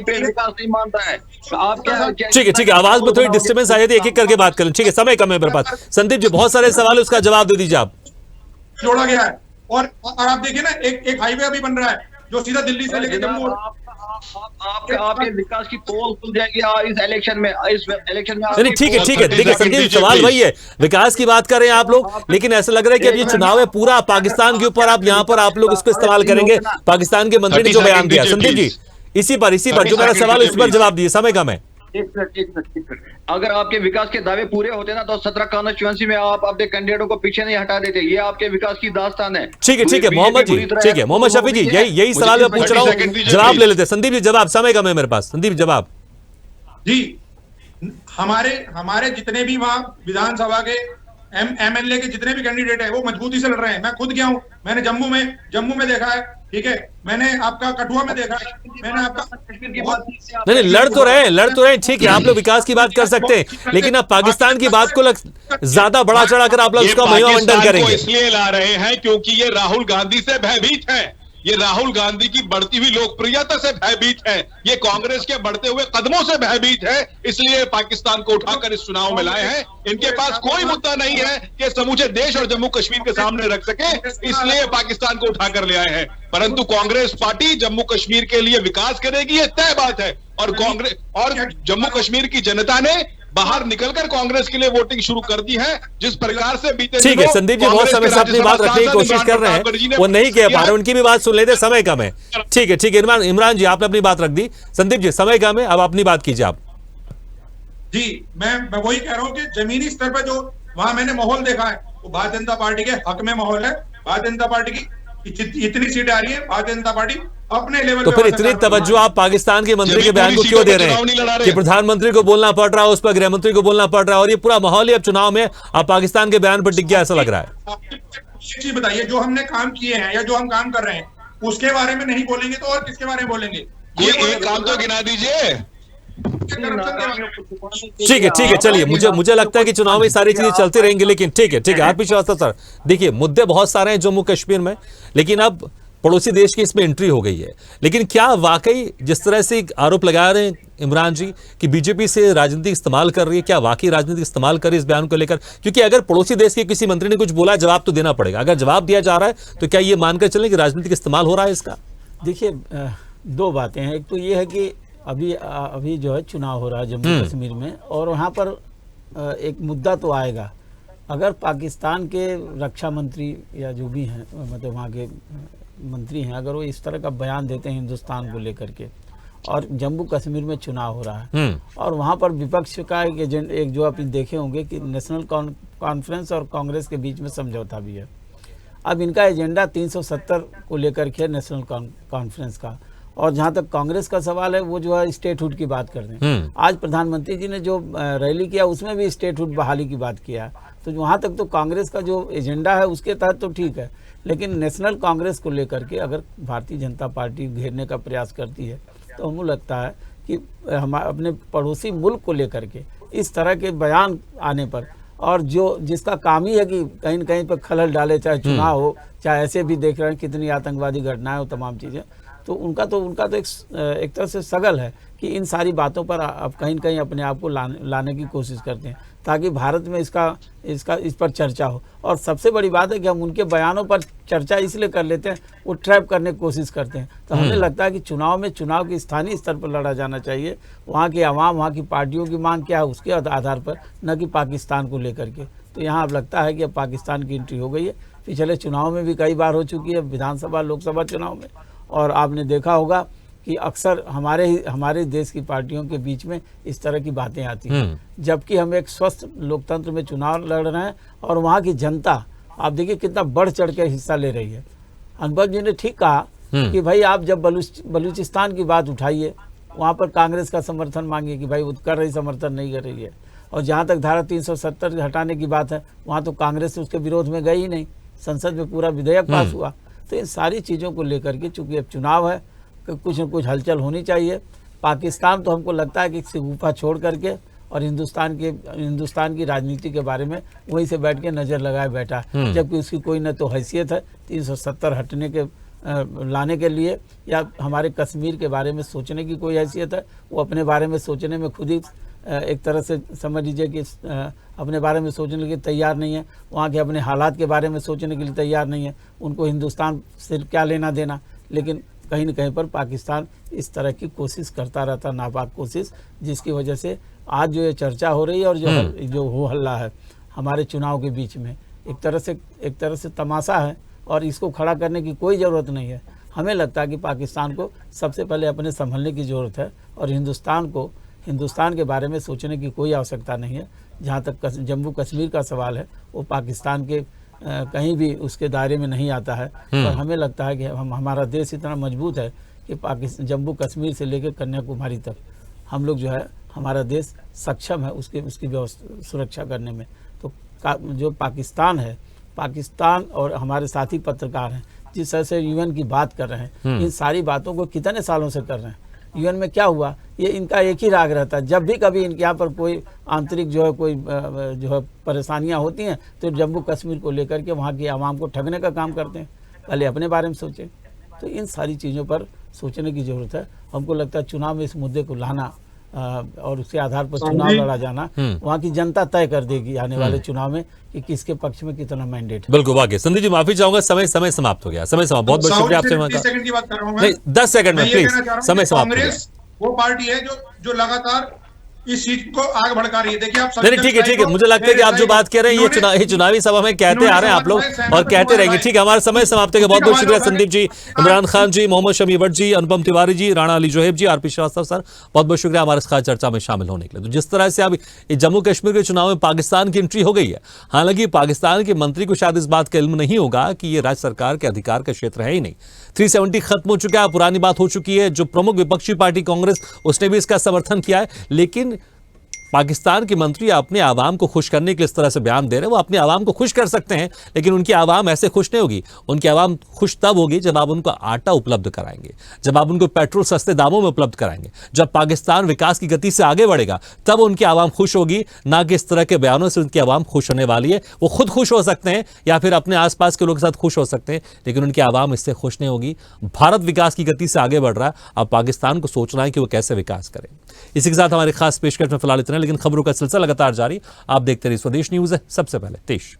पेट विकास नहीं मानता है आप क्या? ठीक है, आवाज में थोड़ी डिस्टर्बेंस आ जाती है, एक-एक करके बात करें। ठीक है, समय कम है मेरे पास। संदीप जी बहुत सारे सवाल है, उसका जवाब दे दीजिए आप। जोड़ा गया है और आप देखिए ना, एक हाईवे अभी बन रहा है जो सीधा दिल्ली से लेकर जम्मू। आपके विकास की पोल खुल जाएगी इस इलेक्शन में। नहीं ठीक है, देखिए संदीप सवाल वही है, विकास की बात कर रहे हैं आप लोग, लेकिन ऐसा लग रहा है कि अब ये चुनाव है पूरा पाकिस्तान के ऊपर, आप यहाँ पर आप लोग इसको इस्तेमाल करेंगे। पाकिस्तान के मंत्री ने जो बयान दिया, संदीप जी इसी पर जो मेरा सवाल है इस पर जवाब दिए, समय कम है। एक मिनट। अगर आपके विकास के दावे पूरे होते ना तो 17 कॉन्स्टिट्यूएंसी में आप अपने कैंडिडेटों को पीछे नहीं हटा देते। ये आपके विकास की दास्तान है। ठीक है मोहम्मद जी, ठीक है मोहम्मद शफी जी, यही सवाल मैं पूछ रहा हूँ, जवाब ले लेते। संदीप जी जवाब, समय कम है मेरे पास। संदीप जवाब जी। हमारे जितने भी वहां विधानसभा के एमएलए के जितने भी कैंडिडेट है वो मजबूती से लड़ रहे हैं। मैं खुद गया हूं, मैंने जम्मू में देखा है, ठीक है, मैंने आपका कठुआ में देखा है, मैंने आपका नहीं लड़ तो रहे, ठीक है, आप लोग विकास की बात कर सकते हैं, लेकिन अब पाकिस्तान की बात को ज्यादा बड़ा चढ़ाकर आप लोग उसका महिमामंडन करेंगे। इसलिए ला रहे हैं क्योंकि ये राहुल गांधी से भयभीत है, ये राहुल गांधी की बढ़ती हुई लोकप्रियता से भयभीत है, ये कांग्रेस के बढ़ते हुए कदमों से भयभीत है, इसलिए पाकिस्तान को उठाकर इस चुनाव में लाए हैं। इनके पास कोई मुद्दा नहीं है कि समूचे देश और जम्मू कश्मीर के सामने रख सके, इसलिए पाकिस्तान को उठाकर ले आए हैं। परंतु कांग्रेस पार्टी जम्मू कश्मीर के लिए विकास करेगी, ये तय बात है। और कांग्रेस और जम्मू कश्मीर की जनता ने बाहर निकलकर कांग्रेस के लिए वोटिंग शुरू कर दी है, जिस प्रकार से बीते। ठीक है संदीप जी बहुत समय से अपनी बात रखने की कोशिश कर रहे हैं, वो नहीं कह पा रहे, उनकी भी बात सुन लेते, समय कम है। ठीक है इमरान जी आपने अपनी बात रख दी, संदीप जी समय कम है, अब अपनी बात कीजिए आप। जी मैं वही कह रहा हूँ कि जमीनी स्तर पर जो वहां मैंने माहौल देखा है वो भारतीय जनता पार्टी के हक में माहौल है। भारतीय जनता पार्टी की इतनी सीटें आ रही है, भारतीय जनता पार्टी अपने लेवल तो फिर इतनी तवज्जो आप पाकिस्तान के मंत्री के बयान को क्यों दे रहे हैं कि प्रधानमंत्री को बोलना पड़ रहा है, उस पर गृह मंत्री को बोलना पड़ रहा है, और ये पूरा माहौल ही अब चुनाव में आप पाकिस्तान के बयान पर टिक गया ऐसा लग रहा है। एक चीज बताइए, जो हमने काम किए हैं या जो हम काम कर रहे हैं उसके बारे में नहीं बोलेंगे तो और किसके बारे में बोलेंगे? कोई एक काम तो गिना दीजिए। ठीक है चलिए, मुझे लगता है कि चुनाव में सारी चीजें चलती रहेंगी, लेकिन ठीक है आरपी श्रीवास्तव सर, देखिए मुद्दे बहुत सारे हैं जम्मू कश्मीर में, लेकिन अब पड़ोसी देश की इसमें एंट्री हो गई है। लेकिन क्या वाकई जिस तरह से आरोप लगा रहे हैं इमरान जी कि बीजेपी से राजनीति इस्तेमाल कर रही है, क्या वाकई राजनीति इस्तेमाल कर रही है इस बयान को लेकर? क्योंकि अगर पड़ोसी देश के किसी मंत्री ने कुछ बोला, जवाब तो देना पड़ेगा। अगर जवाब दिया जा रहा है तो क्या ये मानकर चलें कि राजनीतिक इस्तेमाल हो रहा है इसका? देखिए दो बातें हैं, एक तो ये है कि अभी जो है चुनाव हो रहा है जम्मू कश्मीर में, और वहाँ पर एक मुद्दा तो आएगा अगर पाकिस्तान के रक्षा मंत्री या जो भी हैं, मतलब वहाँ के मंत्री हैं, अगर वो इस तरह का बयान देते हैं हिंदुस्तान को लेकर के, और जम्मू कश्मीर में चुनाव हो रहा है और वहाँ पर विपक्ष का एक जो आप देखे होंगे कि नेशनल कॉन्फ्रेंस और कांग्रेस के बीच में समझौता भी है। अब इनका एजेंडा 370 को लेकर के नेशनल कॉन्फ्रेंस का, और जहाँ तक कांग्रेस का सवाल है वो जो है स्टेटहुड की बात करते हैं। आज प्रधानमंत्री जी ने जो रैली किया उसमें भी स्टेटहुड बहाली की बात किया, तो वहाँ तक तो कांग्रेस का जो एजेंडा है उसके तहत तो ठीक है, लेकिन नेशनल कांग्रेस को लेकर के अगर भारतीय जनता पार्टी घेरने का प्रयास करती है तो हमको लगता है कि हम अपने पड़ोसी मुल्क को लेकर के इस तरह के बयान आने पर, और जो जिसका काम ही है कि कहीं न कहीं पर खलल डाले, चाहे चुनाव हो, चाहे ऐसे भी देख रहे हैं कितनी आतंकवादी घटनाएं हो, तमाम चीज़ें, तो उनका तो एक तरह से सगल है कि इन सारी बातों पर अब कहीं न कहीं अपने आप को लाने की कोशिश करते हैं ताकि भारत में इस पर चर्चा हो। और सबसे बड़ी बात है कि हम उनके बयानों पर चर्चा इसलिए कर लेते हैं, वो ट्रैप करने की कोशिश करते हैं। तो हमें लगता है कि चुनाव की स्थानीय स्तर पर लड़ा जाना चाहिए, वहाँ के अवाम, वहाँ की पार्टियों की मांग क्या है उसके आधार पर, न कि पाकिस्तान को लेकर के। तो यहाँ अब लगता है कि अब पाकिस्तान की एंट्री हो गई है। पिछले चुनाव में भी कई बार हो चुकी है, विधानसभा लोकसभा चुनाव में, और आपने देखा होगा कि अक्सर हमारे देश की पार्टियों के बीच में इस तरह की बातें आती हैं, जबकि हम एक स्वस्थ लोकतंत्र में चुनाव लड़ रहे हैं और वहाँ की जनता आप देखिए कितना बढ़ चढ़ के हिस्सा ले रही है। अनुभव जी ने ठीक कहा कि भाई आप जब बलूचिस्तान की बात उठाइए, वहाँ पर कांग्रेस का समर्थन मांगिए कि भाई वो कर रही, समर्थन नहीं कर रही है, और जहाँ तक धारा 370 हटाने की बात है वहाँ तो कांग्रेस उसके विरोध में गई ही नहीं, संसद में पूरा विधेयक पास हुआ। तो इन सारी चीज़ों को लेकर के चूंकि अब चुनाव है, कुछ न कुछ हलचल होनी चाहिए। पाकिस्तान तो हमको लगता है कि सिगुफा छोड़ करके और हिंदुस्तान की राजनीति के बारे में वहीं से बैठ के नज़र लगाए बैठा, जबकि उसकी कोई न तो हैसियत है 370 हटने के लाने के लिए, या हमारे कश्मीर के बारे में सोचने की कोई हैसियत है। वो अपने बारे में सोचने में खुद ही एक तरह से समझ लीजिए कि अपने बारे में सोचने के लिए तैयार नहीं है, वहाँ के अपने हालात के बारे में सोचने के लिए तैयार नहीं है। उनको हिंदुस्तान से क्या लेना देना, लेकिन कहीं न कहीं पर पाकिस्तान इस तरह की कोशिश करता रहता, नापाक कोशिश, जिसकी वजह से आज जो ये चर्चा हो रही है और जो हो हल्ला है हमारे चुनाव के बीच में, एक तरह से तमाशा है और इसको खड़ा करने की कोई ज़रूरत नहीं है। हमें लगता है कि पाकिस्तान को सबसे पहले अपने संभलने की ज़रूरत है और हिंदुस्तान के बारे में सोचने की कोई आवश्यकता नहीं है। जहाँ तक जम्मू कश्मीर का सवाल है वो पाकिस्तान के कहीं भी उसके दायरे में नहीं आता है, और हमें लगता है कि हमारा देश इतना मजबूत है कि जम्मू कश्मीर से लेकर कन्याकुमारी तक हम लोग जो है, हमारा देश सक्षम है उसकी सुरक्षा करने में। तो जो पाकिस्तान है, पाकिस्तान और हमारे साथी पत्रकार हैं जिस तरह से यूएन की बात कर रहे हैं, इन सारी बातों को कितने सालों से कर रहे हैं। यूएन में क्या हुआ, ये इनका एक ही राग रहता है, जब भी कभी इनके यहाँ पर कोई आंतरिक जो है परेशानियाँ होती हैं तो जम्मू कश्मीर को लेकर के वहाँ की आवाम को ठगने का काम करते हैं। पहले अपने बारे में सोचें। तो इन सारी चीज़ों पर सोचने की ज़रूरत है। हमको लगता है चुनाव में इस मुद्दे को लाना और उसके आधार पर चुनाव लड़ा जाना, वहाँ की जनता तय कर देगी आने वाले चुनाव में कि किसके पक्ष में कितना मैंडेट है। बिल्कुल, वाकई संदीप जी माफी चाहूंगा, समय समाप्त हो गया। बहुत बहुत शुक्रिया आपसे। 10 सेकंड में प्लीज, समय समाप्त हो गया। वो पार्टी है जो लगातार इस चीज को आगे भड़का रही है। देखिए आप नहीं, ठीक है, मुझे लगता है कि आप जो बात कह रहे हैं ये चुनावी सभा में कहते आ रहे हैं आप लोग और कहते रहेंगे। ठीक है, हमारा समय समाप्त हो। बहुत बहुत शुक्रिया संदीप जी, इमरान खान जी, मोहम्मद शमी भट्ट जी, अनुपम तिवारी जी, राणा अली जोहेब जी, आरपी श्रीवास्तव सर, बहुत बहुत शुक्रिया हमारे खास चर्चा में शामिल होने के लिए। तो जिस तरह से अब जम्मू कश्मीर के चुनाव में पाकिस्तान की एंट्री हो गई है, हालांकि पाकिस्तान के मंत्री को शायद इस बात का इल्म नहीं होगा कि ये राज्य सरकार के अधिकार का क्षेत्र है ही नहीं। 370 खत्म हो चुका है, पुरानी बात हो चुकी है। जो प्रमुख विपक्षी पार्टी कांग्रेस, उसने भी इसका समर्थन किया है, लेकिन पाकिस्तान के मंत्री अपने आवाम को खुश करने के लिए इस तरह से बयान दे रहे हैं। वो अपने आवाम को खुश कर सकते हैं, लेकिन उनकी आवाम ऐसे खुश नहीं होगी। उनकी आवाम खुश तब होगी जब आप उनको आटा उपलब्ध कराएंगे, जब आप उनको पेट्रोल सस्ते दामों में उपलब्ध कराएंगे, जब पाकिस्तान विकास की गति से आगे बढ़ेगा, तब उनकी आवाम खुश होगी। ना कि इस तरह के बयानों से उनकी आवाम खुश होने वाली है। वो खुद खुश हो सकते हैं या फिर अपने आसपास के लोगों के साथ खुश हो सकते हैं, लेकिन उनकी आवाम इससे खुश नहीं होगी। भारत विकास की गति से आगे बढ़ रहा है, अब पाकिस्तान को सोचना है कि वो कैसे विकास करे। इसी के साथ हमारे खास पेशकश में फिलहाल इतना, लेकिन खबरों का सिलसिला लगातार जारी। आप देखते रहिए स्वदेश न्यूज़ है, सबसे पहले देश।